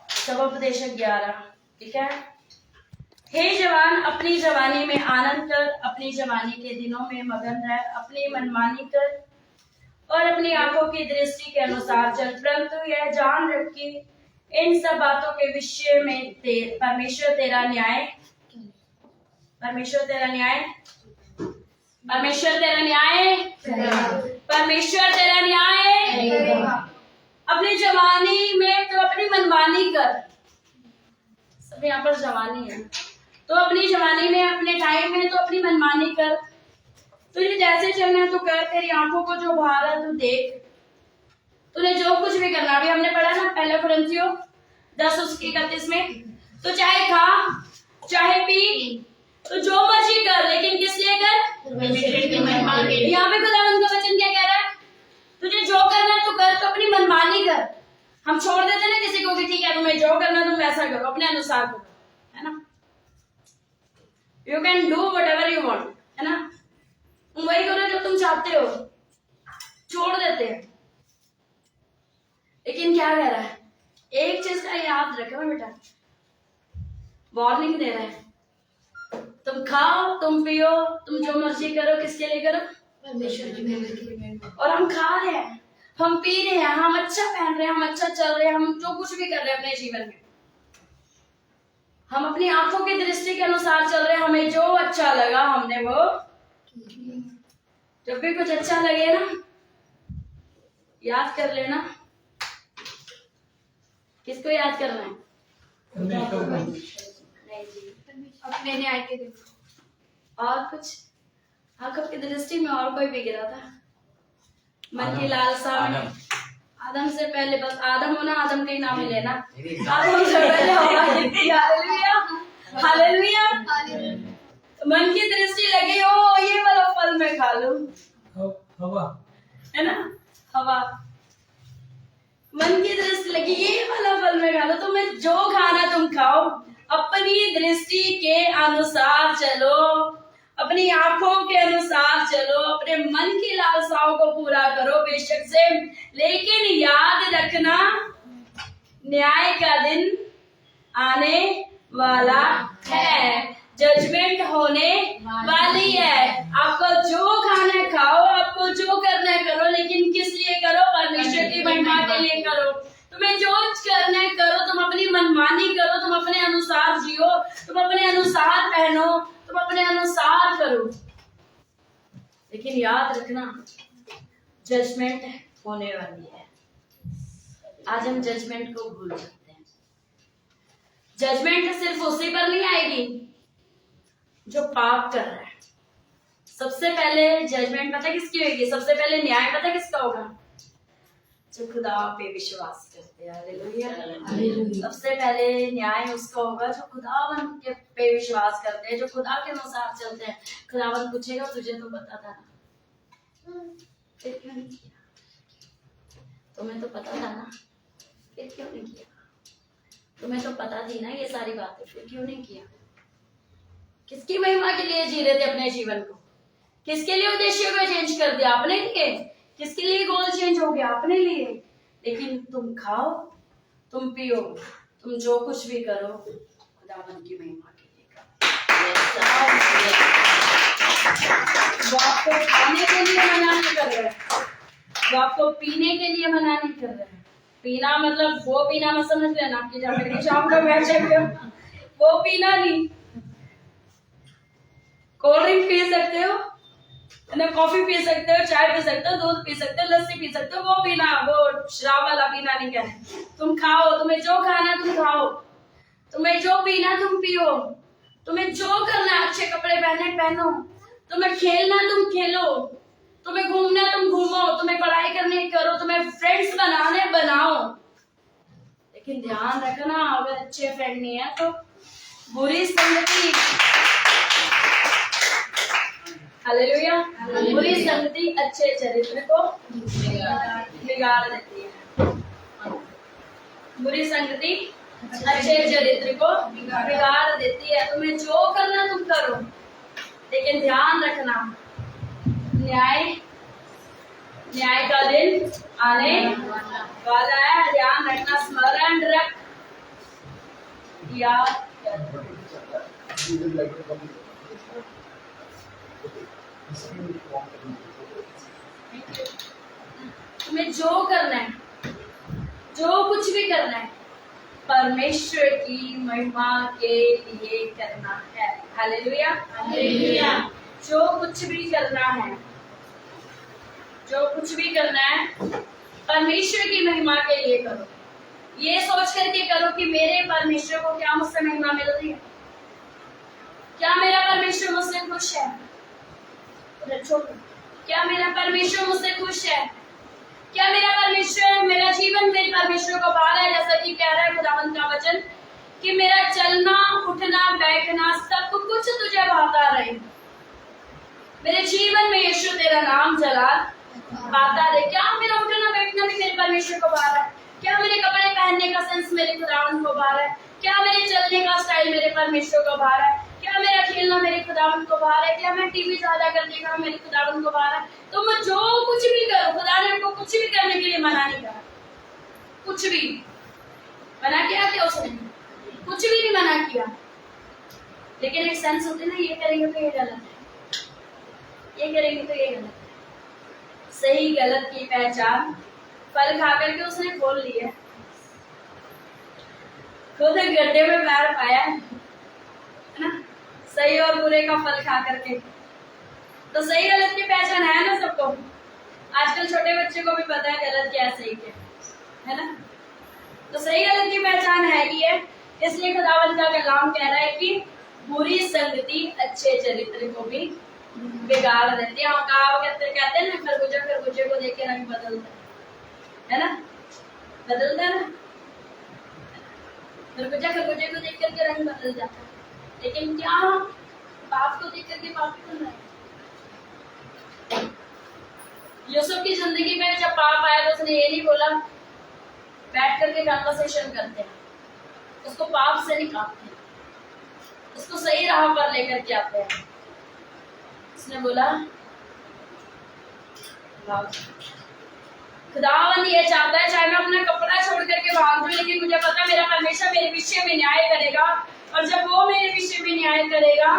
सबोपदेशक 11, ठीक है। हे जवान, अपनी जवानी में आनंद कर, अपनी जवानी के दिनों में मगन रह, अपनी मनमानी कर और अपनी आंखों की दृष्टि के अनुसार चल, परंतु यह जान रख कि इन सब बातों के विषय में परमेश्वर तेरा न्याय, परमेश्वर तेरा न्याय, परमेश्वर तेरा न्याय, परमेश्वर तेरा न्याय। अपनी जवानी में तो अपनी मनमानी कर, सब यहाँ पर जवानी है, तो अपनी जवानी में, अपने टाइम में तो अपनी मनमानी कर। तुझे जैसे चलना है तो कर, तेरी आंखों को जो भार है तू देख, तूने जो कुछ भी करना। अभी हमने पढ़ा ना पहला कुरिन्थियों 10 उसकी 31 में, तो चाहे खा चाहे पी, तो जो मर्जी कर, लेकिन किस लिए कर? यहाँ पे खुदावंद का वचन क्या कह रहा है? तुझे जो करना है तो कर, तो अपनी मनमानी कर। हम छोड़ देते ना किसी को कि ठीक है तुम्हें जो करना तुम वैसा करो, अपने अनुसार करो, है ना। You can do what ever you want, है ना। तुम वही करो जो तुम चाहते हो, छोड़ देते हैं। लेकिन क्या कह रहा है? एक चीज का याद रखो बेटा, वार्निंग दे रहा है, तुम खाओ, तुम पियो, तुम जो मर्जी करो, किसके लिए करो? परमेश्वर के लिए। और हम खा रहे हैं, हम पी रहे हैं, हम अच्छा पहन रहे हैं, हम अच्छा चल रहे हैं, हम जो कुछ भी कर रहे हैं अपने जीवन में, हम अपनी आंखों की दृष्टि के अनुसार चल रहे हैं। हमें जो अच्छा लगा हमने वो, जब भी कुछ अच्छा लगे ना याद कर लेना। किसको याद करना है? नहीं जी, अपने न्याय के दिन। और कुछ आंखों की दृष्टि में और कोई भी गिरा था? मन की लालसा में आदम से पहले बस आदम होना, आदम का ही नाम ही लेना। आदम से पहले हवा दी थी। Hallelujah, hallelujah. मन की दृष्टि लगी हो ये वाला फल मैं खा लूं, हवा है ना, हवा। मन की दृष्टि लगी ये वाला फल मैं खा लूं, तो मैं जो खाना तुम खाओ, अपनी दृष्टि के अनुसार चलो, अपनी आंखों के अनुसार चलो, अपने मन की लालसाओं को पूरा करो बेशक से, लेकिन याद रखना न्याय का दिन आने वाला है, जजमेंट होने वाली है। आपको जो खाना खाओ, आपको जो करना है करो, लेकिन किस लिए करो? परमेश्वर की महिमा के लिए करो। तुम्हें जो करना है करो, तुम अपनी मनमानी करो, तुम अपने अनुसार जियो, तुम अपने अनुसार पहनो, तुम अपने अनुसार करो, लेकिन याद रखना जजमेंट होने वाली है। आज हम जजमेंट को भूल जाते हैं। जजमेंट सिर्फ उसी पर नहीं आएगी जो पाप कर रहा है। सबसे पहले जजमेंट पता किसकी होगी? सबसे पहले न्याय पता किसका होगा? जो खुदा पे विश्वास करते हैं। हालेलुया। सबसे पहले न्याय उसका होगा जो खुदावन के पे विश्वास करते हैं, जो खुदा के अनुसार चलते हैं। खुदावन पूछेगा तुझे तो पता था ना, फिर क्यों नहीं किया? तुम्हें तो पता था ना, फिर क्यों नहीं किया? तुम्हें तो पता थी ना ये सारी बातें, फिर क्यों नहीं किया? किसकी महिमा के लिए जी रहे थे अपने जीवन को? किसके लिए उद्देश्य को चेंज कर दिया? अपने लिए। किसके लिए गोल चेंज हो गया? अपने लिए। लेकिन तुम खाओ, तुम पियो, तुम जो कुछ भी करो खुदावन की महिमा के लिए करो। वो आपको खाने के लिए मना नहीं कर रहे, वो आपको पीने के लिए मना नहीं कर रहे। पीना मतलब वो पीना मत समझ लेना कि जाकर शाम को बैठे वो पीना नहीं। कोल्ड ड्रिंक पी सकते हो, कॉफी पी सकते हो, चाय पी सकते हो, दूध पी सकते हो, लस्सी पी सकते हो, वो पीना, वो शराब वाला पीना नहीं कहना। तुम खाओ, तुम्हें जो खाना तुम खाओ, तुम्हें जो पीना तुम पियो, तुम्हें जो करना अच्छे कपड़े पहनो, तुम्हें खेलना तुम खेलो, तुम्हें घूमना तुम घूमो, तुम्हें पढ़ाई करनी करो, तुम्हें फ्रेंड्स बनाने बनाओ। लेकिन ध्यान रखना अगर अच्छे फ्रेंड नहीं है तो बुरी संगति, हालेलुया, बुरी संगति अच्छे चरित्र को बिगाड़ देती है। बुरी संगति अच्छे चरित्र को बिगाड़ देती है। तुम्हें जो करना तुम करो, लेकिन ध्यान रखना न्याय का दिन आने वाला है। ध्यान रखना, स्मरण रख, याद तुम्हें जो करना है, जो कुछ भी करना है, परमेश्वर की महिमा के लिए करना है। Hallelujah, hallelujah. जो कुछ भी करना है, जो कुछ भी करना है, परमेश्वर की महिमा के लिए करो। ये सोच करके करो कि मेरे परमेश्वर को क्या मुझसे महिमा मिल रही है, क्या मेरा परमेश्वर मुझसे खुश है, क्या मेरा परमेश्वर मुझसे खुश है, क्या मेरा परमेश्वर, मेरा जीवन मेरे परमेश्वर को पा रहा है। जैसा कि कह रहा है खुदावंत का वचन कि मेरा चलना उठना बैठना सब कुछ तुझे भाता रहे। मेरे जीवन में यीशु तेरा नाम जलाल पाता रहे। क्या मेरा उठना बैठना भी मेरे परमेश्वर को पा रहा है? क्या मेरे कपड़े पहनने का सेंस मेरे खुदावंत को पा रहा है? क्या मेरे चलने का स्टाइल मेरे परमेश्वर को पा रहा है? क्या मेरा खेलना मेरे खुदावंत को पा रहा है? क्या मैं टीवी ज्यादा कर देखना मेरे खुदावंत को पा रहा है? तो मैं जो कुछ भी करूं, खुदा ने हमको कुछ भी करने के लिए मना नहीं करा। कुछ भी मना किया क्या उसने? कुछ भी नहीं मना किया। लेकिन एक सेंस होती है ना, ये करेंगे तो ये गलत है, ये करेंगे तो ये गलत है। सही गलत की पहचान फल खा करके उसने खोल ली है। खुद गड्ढे में पैर पाया है ना, सही और बुरे का फल खा करके। तो सही गलत की पहचान है ना सबको। आजकल छोटे बच्चे को भी पता है गलत क्या है सही क्या है ना। तो सही गलत की पहचान है ही है। इसलिए खुदावंत का कलाम कह रहा है कि बुरी संगति अच्छे चरित्र को भी बिगाड़ देती है। कहते हैं ना, खरबूजा खरबूजे को देख के रंग बदलता है ना। बदलता है ना, खरबूजे को देख करके रंग बदल जाता है, लेकिन क्या हम पाप को देख करके पापी बन रहे हैं? यूसुफ की जिंदगी में जब पाप आया तो उसने ये नहीं बोला बैठ करके कन्वर्सेशन करते हैं, उसको पाप से निकालते हैं, उसको सही राह पर लेकर के आते हैं। उसने बोला खुदावन ये चाहता है चाहे मैं अपना कपड़ा छोड़ करके भाग जाऊं, लेकिन मुझे पता मेरा परमेश्वर मेरे विषय में न्याय करेगा, और जब वो मेरे विषय में न्याय करेगा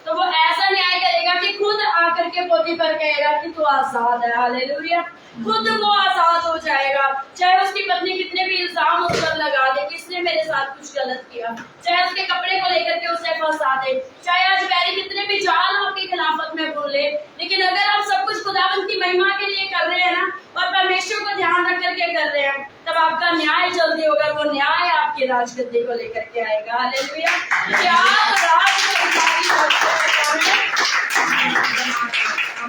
तो वो ऐसा न्याय करेगा कि खुद आकर के पोती पर कहेगा कि तू आजाद है। हालेलुया। खुद वो आजाद हो जाएगा, चाहे उसकी पत्नी कितने भी इल्जाम उस पर लगा दे कि इसने मेरे साथ कुछ गलत किया, चाहे उसके कपड़े को लेकर के उसे फंसा दे, चाहे आज बैरी कितने भी जाल आपकी खिलाफत में बोले, लेकिन अगर आप सब कुछ खुदावंत की महिमा के लिए कर रहे हैं ना और परमेश्वर को ध्यान रख करके कर रहे हैं, तब आपका न्याय जल्दी होगा, वो न्याय आपके राजगद्दी को लेकर के आएगा। हालेलुया। क्या आप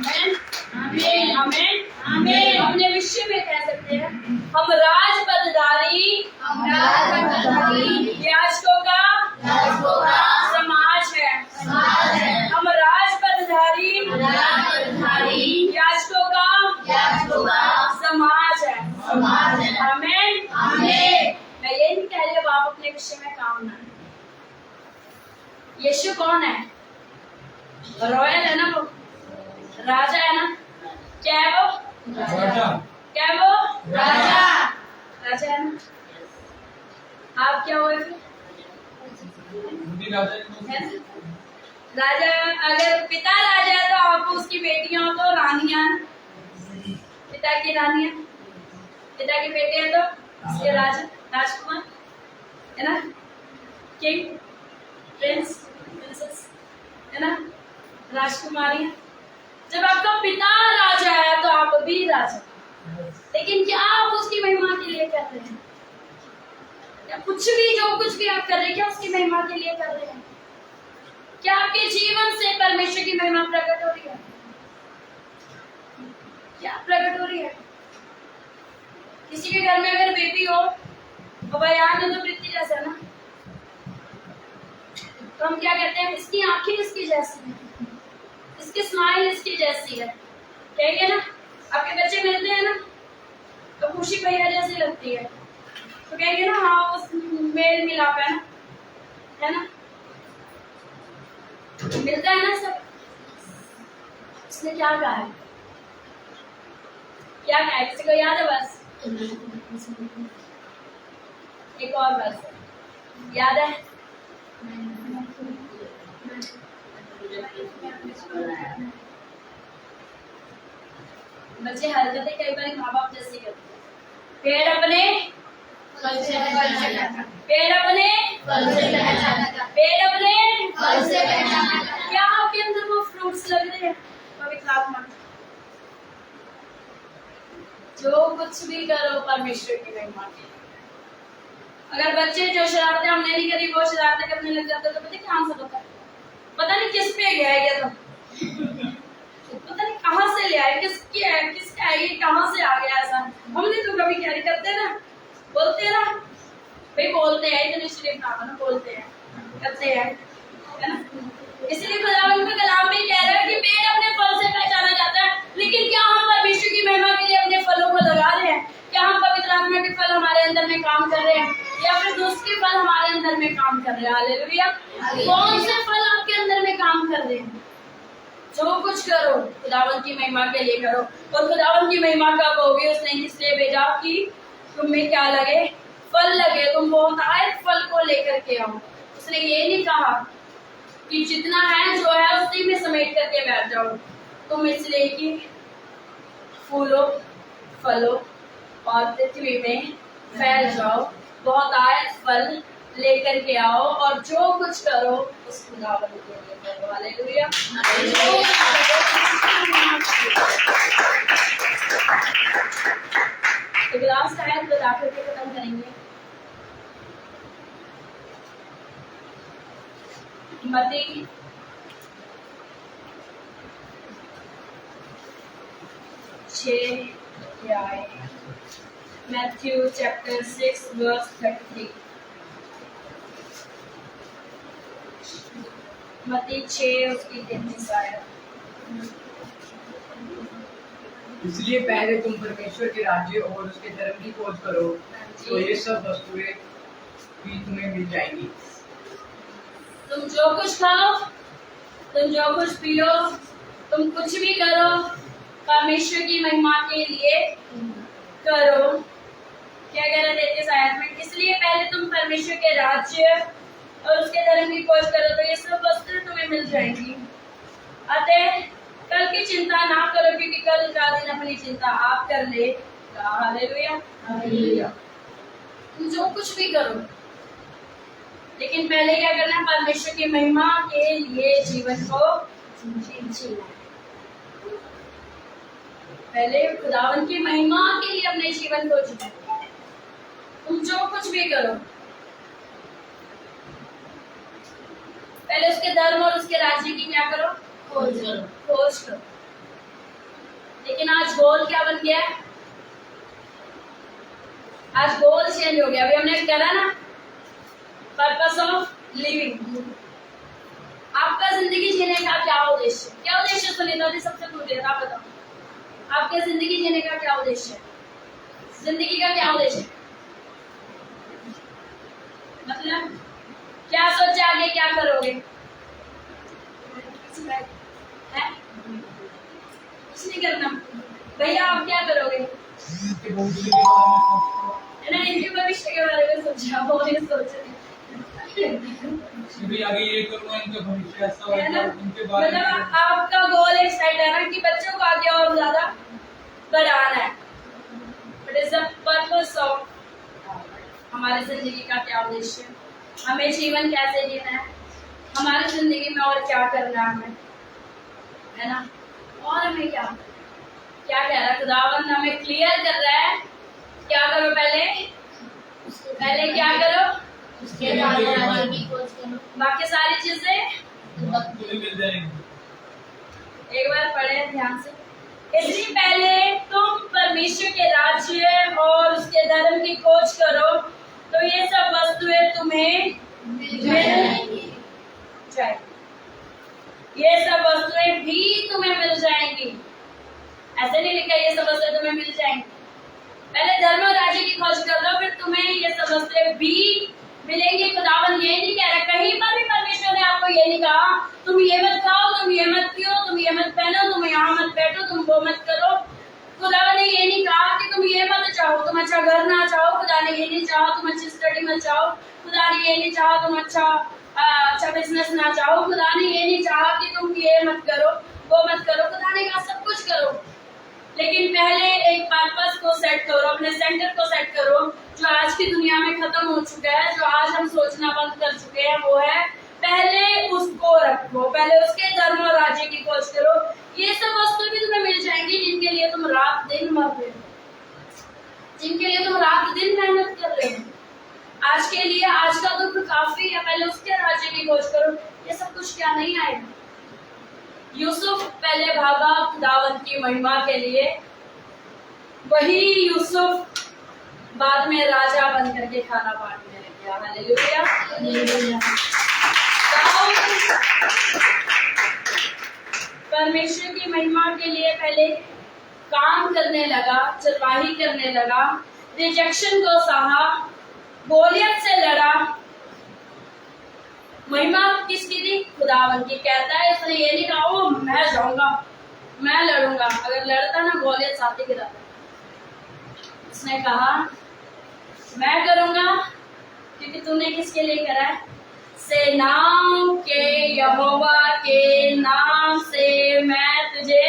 आमेन आमेन आमेन आमेन। अपने विषय में कह सकते हैं हम राजपदधारी याजकों का समाज है। हम राजपदधारी याजकों का समाज है। आमेन आमेन। मैं ये नहीं कह रही अब आप अपने विषय में काम ना। यीशु कौन है? रॉयल है ना, वो राजा है ना। क्या है वो? क्या है वो? राजा है ना। आप क्या हुए फिर? राजा। अगर पिता राजा है तो आप उसकी बेटियां हो तो रानियां, पिता की रानियां, पिता के बेटे हैं तो उसके राजा, राजकुमार है ना, किंग, प्रिंस, प्रिंसेस है ना, राजकुमारी। जब आपका पिता राजा है तो आप भी राजा, लेकिन क्या आप उसकी महिमा के लिए कर रहे हैं? क्या कुछ भी जो कुछ भी आप कर रहे हैं क्या उसकी महिमा के लिए कर रहे हैं? क्या आपके जीवन से परमेश्वर की महिमा प्रकट हो रही है? क्या प्रकट हो रही है? किसी के घर में अगर बेबी हो तो बयान में तो पृथ्वी जैसा है ना, तो हम क्या कहते हैं इसकी आंखें इसकी जैसी है, इसकी स्माइल इसकी जैसी है, कहेंगे ना। आपके बच्चे मिलते हैं ना तो खुशी भैया जैसी लगती है, तो कहेंगे ना हाँ उस मेल मिलाप है ना, है ना, मिलता है ना सब। उसने क्या कहा है? क्या कहा है? किसी को याद है? बस एक और बस याद है? बच्चे हरकतें कई बार माँ बाप जैसी करते हैं। पेड़ अपने फल से क्या आपके अंदर वो फ्रूट्स लग रहे हैं? पवित्र आत्मा। जो कुछ भी करो परमेश्वर की महिमा के लिए। अगर बच्चे जो शरारतें हमने नहीं करी वो शरारतें करने लग जाते तो पता कहाँ से पता नहीं किस पे गया है ये, तो पता नहीं कहाँ से ले आए, किसका है ये, कहाँ से आ गया ऐसा। हमने तो कभी कैरी करते ना, बोलते ना भाई, बोलते हैं इतने शरीफ ना बोलते हैं, करते हैं, है ना। इसलिए खुदावंद का कलाम भी कह रहा है कि पेड़ अपने फल से पहचाना जाता है, लेकिन क्या हम परमेश्वर की महिमा के लिए अपने फलों को लगा रहे हैं? क्या हम पवित्र आत्मा के फल हमारे अंदर में काम कर रहे हैं, या फिर दूसरे फल हमारे अंदर में काम कर रहे हैं? हालेलुया। कौन से फल आपके अंदर में काम कर रहे हैं? जो कुछ करो खुदावंद की महिमा के लिए करो। और खुदावंद की महिमा कब होगी? उसने इसलिए भेजा कि तुम में क्या लगे? फल लगे, तुम बहुतायत फल को लेकर के आओ। उसने ये नहीं कहा कि जितना है जो है उसी में समेट करके बैठ जाओ, तुम इसलिए कि फूलो फलो और पृथ्वी में फैल जाओ, बहुतायत फल लेकर के आओ, और जो कुछ करो उस खुदावंद के लिए करो। हालेलुया। तो लास्ट आयत बता करके खत्म करेंगे। मत्ती 6 अध्याय Matthew chapter 6 verse 33. मत्ती 6 उसकी 33 आयत। इसलिए पहले तुम परमेश्वर के राज्य और उसके धर्म की खोज करो, तो ये सब वस्तुएं भी तुम्हें मिल जाएंगी। तुम जो कुछ खाओ, तुम जो कुछ पियो, तुम कुछ भी करो, परमेश्वर की महिमा के लिए करो। क्या कह रहे थे इस आयत में? इसलिए पहले तुम परमेश्वर के राज्य और उसके धर्म की खोज करो, तो ये सब वस्तुएं तुम्हें मिल जाएंगी। अतः कल की चिंता ना करो, क्योंकि कल का दिन अपनी चिंता आप कर ले। Hallelujah, hallelujah. तुम जो कुछ भी करो, लेकिन पहले क्या करना है? परमेश्वर की महिमा के लिए जीवन को जीना। पहले खुदावन की महिमा के लिए अपने जीवन को जीना। तुम जो कुछ भी करो, पहले उसके धर्म और उसके राज्य की क्या करो? खोज करो। लेकिन आज गोल क्या बन गया? आज गोल चेंज हो गया। अभी हमने करा ना, पर्पस ऑफ लिविंग। आपका जिंदगी जीने का क्या उद्देश्य? क्या उद्देश्य सुनीता जी? सबसे पूछे आप बताओ, आपके जिंदगी जीने का क्या उद्देश्य है? जिंदगी का क्या उद्देश्य है? मतलब क्या सोचा आगे क्या करोगे? है? कुछ नहीं करना। भैया आप क्या करोगे? ना इनके भविष्य के बारे में सोचा, वो नहीं सोच रहे। आगे ये करूँगा, इनका भविष्य ऐसा है ना? इनके बारे में मतलब आपका गोल एक साइड है ना कि बच्चों को आगे और ज्यादा बढ़ाना है। But is the purpose of हमारे जिंदगी का क्या उद्देश्य है? हमें जीवन कैसे जीना है? हमारी जिंदगी में और क्या करना है हमें, है ना? और हमें क्या क्या कह रहा है खुदावंद? हमें क्लियर कर रहा है क्या करो? पहले क्या करो? उसके राज्य की खोज करो, बाकी सारी चीजें मिल जाएंगे। एक बार पढ़े ध्यान से। इसलिए पहले तुम परमेश्वर के राज्य और उसके धर्म की खोज करो, तो ये सब वस्तुएं तुम्हें मिल जाएंगी। ये सब वस्तुएं भी तुम्हें मिल जाएंगी। ऐसे नहीं लिखा ये सब वस्तुएं तुम्हें मिल जाएंगी। पहले धर्म और राज्य की खोज कर लो, फिर तुम्हें ये सब वस्तुएं भी मिलेंगी। खुदावन ये नहीं कह रहा, कहीं पर भी परमेश्वर ने आपको ये नहीं कहा तुम ये मत खाओ, तुम ये मत पियो, तुम ये मत पहनो, तुम यहाँ मत बैठो, तुम वो मत करो। खुदावन ने ये नहीं कहा कि तुम ये मत चाहो, तुम अच्छा घर ना चाहो। खुदा ने ये नहीं चाहा तुम अच्छी स्टडी मत चाहो। खुदा ने ये नहीं चाहा तुम अच्छा बिजनेस ना चाहो। खुदा ने ये नहीं चाहा कि तुम ये मत करो, वो मत करो। खुदा ने कहा सब कुछ करो, लेकिन पहले एक पर्पस को सेट करो, अपने सेंटर को सेट करो, जो आज की दुनिया में खत्म हो चुका है, जो आज हम सोचना बंद कर चुके हैं। वो है पहले उसको रखो, पहले उसके धर्म और राज्य की खोज करो। ये सब वस्तु भी तुम्हें मिल जाएंगी जिनके लिए तुम रात दिन मर रहे हो, जिनके लिए तुम रात दिन मेहनत कर रहे हो। आज के लिए आज का दुख काफी है, पहले उसके राज्य की खोज करो। ये सब कुछ क्या नहीं आएगा? यूसुफ पहले भागा खुदावन की महिमा के लिए, वही यूसुफ बाद में राजा बन करके खाना बांटने लग गया। Hallelujah, hallelujah. परमेश्वर की महिमा के लिए पहले काम करने लगा, चरवाही करने लगा, रिजेक्शन को सहा, गोलियत से लड़ा। महिमा किसकी थी? खुदावन की। कहता है इसने ये नहीं कहा ओ मैं जाऊंगा, मैं लड़ूंगा। अगर लड़ता ना गोलियत साथ ही गिराता। उसने कहा मैं करूंगा, क्योंकि तूने किसके लिए करा है? सेनाओं के यहोवा के नाम से मैं तुझे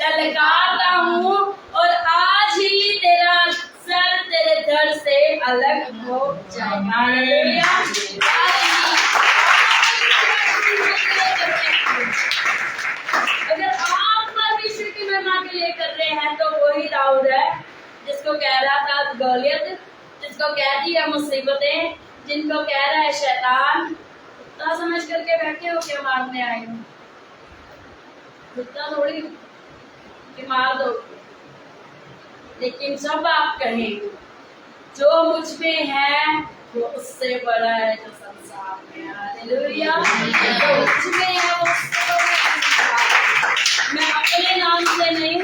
ललकारता हूँ, और आज ही तेरा सर तेरे धड़ से अलग हो जाएगा। अगर आप परमेश्वर की महिमा के लिए कर रहे हैं, तो वही दाऊद है जिसको कह रहा था गोलियत, जिसको कह दी है मुसीबतें, जिनको कह रहा है शैतान। कुत्ता समझ करके बैठे हो क्या मारने आए हो? कुत्ता थोड़ी कि मार दो। लेकिन जब आप कहें जो मुझ में है वो उससे बड़ा है जो संसार में है। हालेलुया। जो मुझ में है वो उससे बड़ा है संसार में। मैं अपने नाम से नहीं,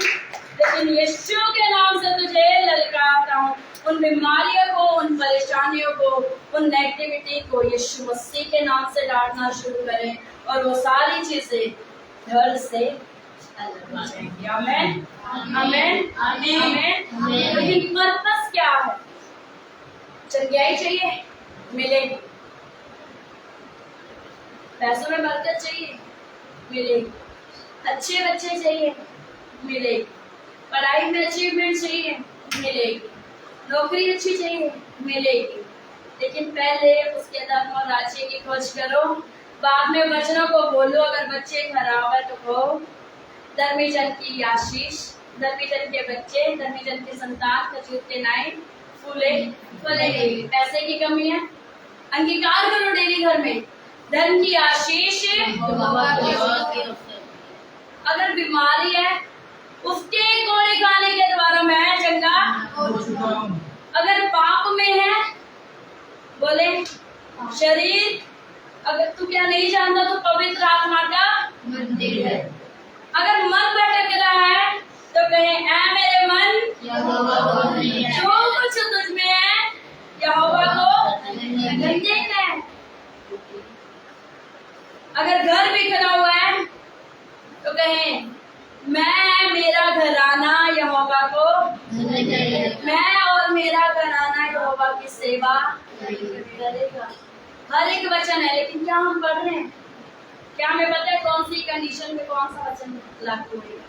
लेकिन यीशु के नाम से तुझे ललकारता हूँ। उन बीमारियों को, उन परेशानियों को, उन नेगेटिविटी को यीशु मसीह के नाम से डांटना शुरू करें और वो सारी चीजें घर से अलग हो जाएंगी। आमीन, आमीन, आमीन। लेकिन पर्पस क्या है? चंगाई चाहिए, मिलेगी। पैसों में बरकत चाहिए, मिलेगी। अच्छे बच्चे चाहिए, मिलेगी। पढ़ाई में अचीवमेंट चाहिए, मिलेगी। नौकरी अच्छी चाहिए, मिलेगी। लेकिन पहले उसके धर्म और राज्य की खोज करो, बाद में वचनों को बोलो। अगर बच्चे खराब है तो कहो धर्मी जन की आशीष, धर्मी जन के बच्चे, धर्मी जन की संतान खजूर के नाई फूले फलेंगे। पैसे की कमी है, अंगीकार करो डेली घर में, धन की आशीष। अगर बीमारी है, उसके गोली खाने के द्वारा मैं चंगा हो चुका हूं। अगर पाप में है, बोले शरीर, अगर तू क्या नहीं जानता तो पवित्र आत्मा का मंदिर है। अगर मन भटक रहा है तो कहे ऐ मेरे मन, जो कुछ तुझ में है यहोवा को नहीं देखना है। अगर घर बिखरा हुआ है तो कहे मैं, मेरा घराना यहोवा को, मैं और मेरा घराना यहोवा की सेवा करेगा। हर एक वचन है, लेकिन क्या हम पढ़ रहे हैं? क्या हमें पता है कौन सी कंडीशन में कौन सा वचन लागू होगा?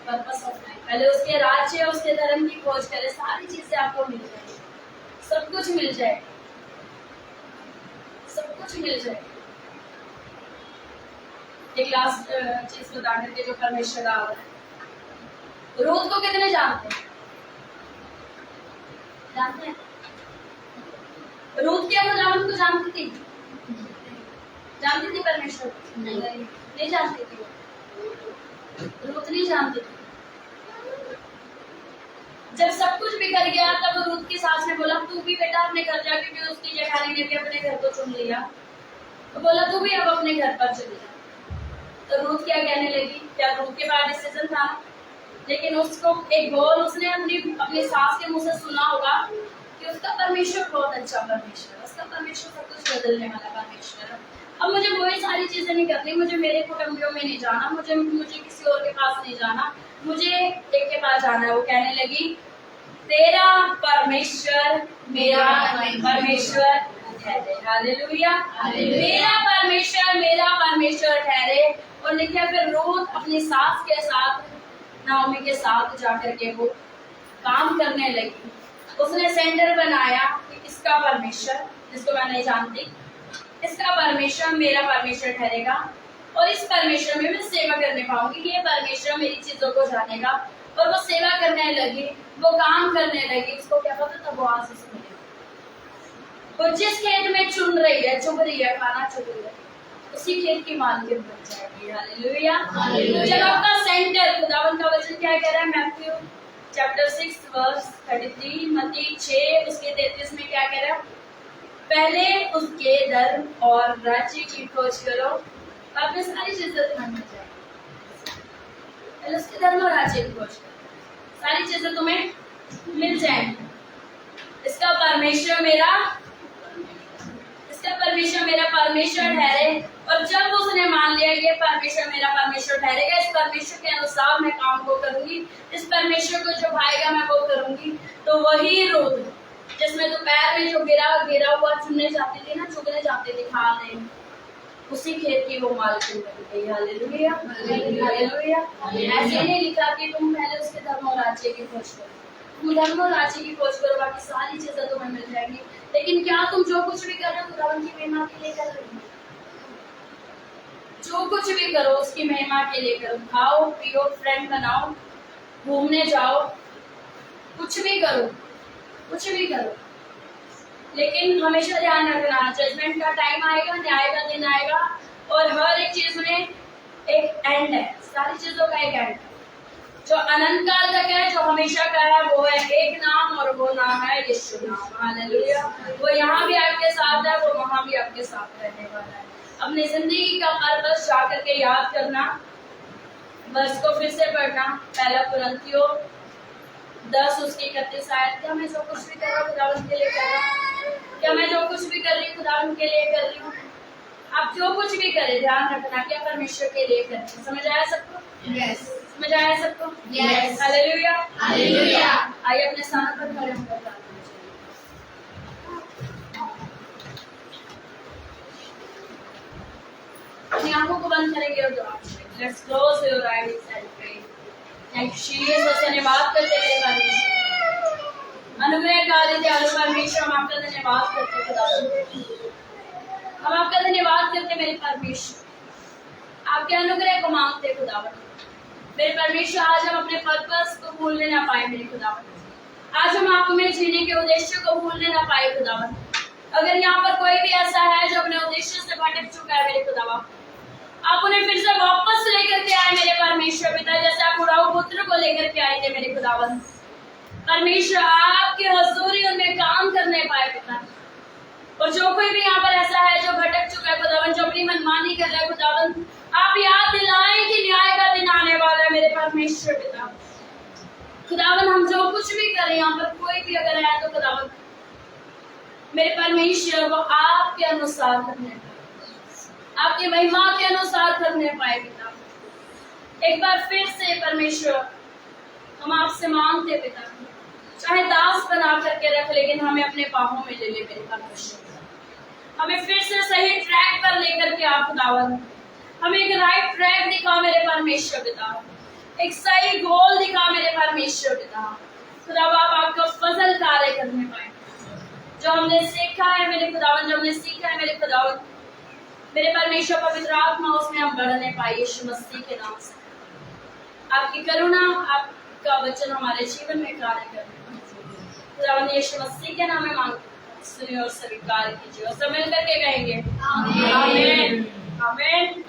Purpose of life. पहले उसके राज्य, उसके धर्म की खोज करें, सारी चीजें आपको मिल जाएगी, सब कुछ मिल जाए, सब कुछ मिल जाए। एक लास्ट चीज बता करके जो परमेश्वर आ रहा है। रूथ को कितने जानते हैं? जानते हैं? रूथ क्या खुदावंद को जानती थी? जानती थी परमेश्वर को? नहीं जानती थी। रूथ नहीं जानती थी। जब सब कुछ बिखर गया तब रूथ की सास ने बोला तू भी बेटा अपने घर जा, क्योंकि उसकी जेठानी ने भी अपने घर को चुन लिया, तो बोला तू भी अब अपने घर पर चले जा। तो रूथ क्या कहने लगी? क्या रूथ के पास डिसीजन था? लेकिन उसको एक गोल उसने अपनी सास के मुंह से सुना होगा कि उसका परमेश्वर बहुत अच्छा परमेश्वर, उसका परमेश्वर सब कुछ बदलने वाला परमेश्वर है। अब मुझे वही सारी चीजें नहीं करनी, मुझे मेरे कुटुंबियों में नहीं जाना, मुझे किसी और के पास नहीं जाना, मुझे एक के पास जाना है। वो कहने लगी तेरा परमेश्वर मेरा परमेश्वर ठहरे। हालेलुया। मेरा परमेश्वर ठहरे। और लिखा फिर रूथ अपनी सास के साथ, नाओमी के साथ जाकर के वो काम करने लगी। उसने सेंटर बनाया कि इसका परमेश्वर, जिसको मैं नहीं जानती, इसका परमेश्वर मेरा परमेश्वर ठहरेगा और इस परमेश्वर में मैं सेवा करने पाऊंगी। ये परमेश्वर मेरी चीजों को जानेगा। और वो सेवा करने लगी, वो काम करने लगी। उसको क्या पता था? वो आशीष मिलेगा। वो जिस खेत में चुन रही है, चुग रही है, खाना चुग रही है, उसी खेत की मालकिन बन जाएगी। हालेलुया। जब आपका सेंटर, खुदावंद का वचन क्या कह रहा है? मैथ्यू चैप्टर 6 वर्स 33, मत्ती 6 उसके 33 में क्या कह रहा है? पहले उसके धर्म और राज्य की खोज करो, आपने सारी चीजें तुम्हें मिल जाएगी। पहले उसके धर्म और राज्य की खोज करो, सारी चीजें तुम्हें मिल जाएंगी। इसका परमेश्वर मेरा परमेश्वर ठहरे। और जब उसने मान लिया ये परमेश्वर मेरा परमेश्वर ठहरेगा, इस परमेश्वर के अनुसार मैं काम को करूंगी, इस परमेश्वर को जो भाएगा मैं वो करूंगी, तो वही रूथ जिसमें दोपहर में जो गिरा हुआ चुनने जाती थी ना, चुगने जाती थी खाने, उसी खेत की वो मालकिन बन गई। हालेलुया। हालेलुया। ऐसे नहीं लिखा कि तुम पहले उसके धर्म और राज्य की खोज करो, तुम धर्म और राज्य की खोज करो, बाकी सारी चीजें तुम्हें मिल जाएंगी। लेकिन क्या तुम जो कुछ भी कर रहे हो खुदावंद की महिमा के लिए कर रहे हो? जो कुछ भी करो उसकी महिमा के लिए करो। खाओ पियो, फ्रेंड बनाओ, घूमने जाओ, कुछ भी करो, कुछ भी करो, लेकिन हमेशा ध्यान रखना जजमेंट का टाइम आएगा, न्याय का दिन आएगा और हर एक चीज में एक एंड है। सारी चीजों का एक एंड है। जो अनंत काल तक है, जो हमेशा का है, वो है एक नाम और और वो नाम है यीशु नाम। हालेलुया। वो यहाँ भी आपके साथ है, वो वहाँ भी आपके साथ रहने वाला है। अपनी जिंदगी का पर्पस जाकर के याद करना, वर्ष को फिर से पढ़ना, पहला कुरिन्थियों 10 उसकी 31 आयत। क्या मैं जो कुछ भी कर रहा हूँ खुदावंद के लिए कर रहा हूँ? क्या मैं जो कुछ भी कर रही हूँ खुदावंद के लिए कर रही हूँ? आप जो कुछ भी करें ध्यान रखना क्या परमेश्वर के लिए करें। समझ आया सबको? Yes. समझ आया सबको? Yes. हालेलुया। Hallelujah. आइए अपने स्थान पर खड़े होकर प्रार्थना करें। अपनी आंखों को बंद करेंगे और दुआ करेंगे। Let's close your eyes and pray. Thank you Jesus। धन्यवाद करते हैं परमेश्वर, अनुग्रहकारी दयालु परमेश्वर, हम आपका धन्यवाद करते हैं खुदा। हम आपका धन्यवाद करते मेरे परमेश्वर, आपके अनुग्रह को मांगते खुदावन। मेरे परमेश्वर आज हम अपने पर्पस को भूलने ना पाए मेरे खुदावन। आज हम आप में जीने के उद्देश्य को भूलने ना पाए खुदावन। अगर यहाँ पर कोई भी ऐसा है जो अपने उद्देश्य से भटक चुका है मेरे खुदावन, आप उन्हें फिर से वापस लेकर के आए मेरे परमेश्वर पिता, जैसे आप उड़ाऊ पुत्र को लेकर के आए थे मेरे खुदावन। परमेश्वर आपके हजूरी उनमें काम करने पाए पिता। और जो कोई भी यहाँ पर ऐसा है जो भटक चुका है खुदावन, जो अपनी मनमानी कर रहा है खुदावन, आप याद दिलाएं कि न्याय का दिन आने वाला है मेरे परमेश्वर पिता। खुदावन हम जो कुछ भी करें यहाँ पर कोई भी अगर है तो खुदावन मेरे परमेश्वर वो आपके अनुसार करने पाए, आपकी महिमा के अनुसार करने पाए पिता। एक बार फिर से परमेश्वर हम आपसे मांगते पिता, चाहे दास बना करके रख लेकिन हमें अपने बाहों में ले ले मेरे परमेश्वर। हमें फिर से सही ट्रैक पर लेकर के आप खुदावन हमें एक राइट ट्रैक दिखा मेरे परमेश्वर पिता, एक सही गोल दिखा मेरे परमेश्वर पिता। खुदा आप आपका फजल कार्य करने पाए, जो हमने सीखा है मेरे खुदावन, जो हमने सीखा है मेरे खुदावन, मेरे परमेश्वर पवित्र आत्मा उसमें हम बढ़ने पाए यीशु मसीह के नाम से। आपकी करुणा आपका वचन हमारे जीवन में कार्य करे खुदावन, यीशु मसीह के नाम में मांगते सुनिए और स्वीकार कीजिए और सब मिल करके कहेंगे आमीन आमीन आमीन।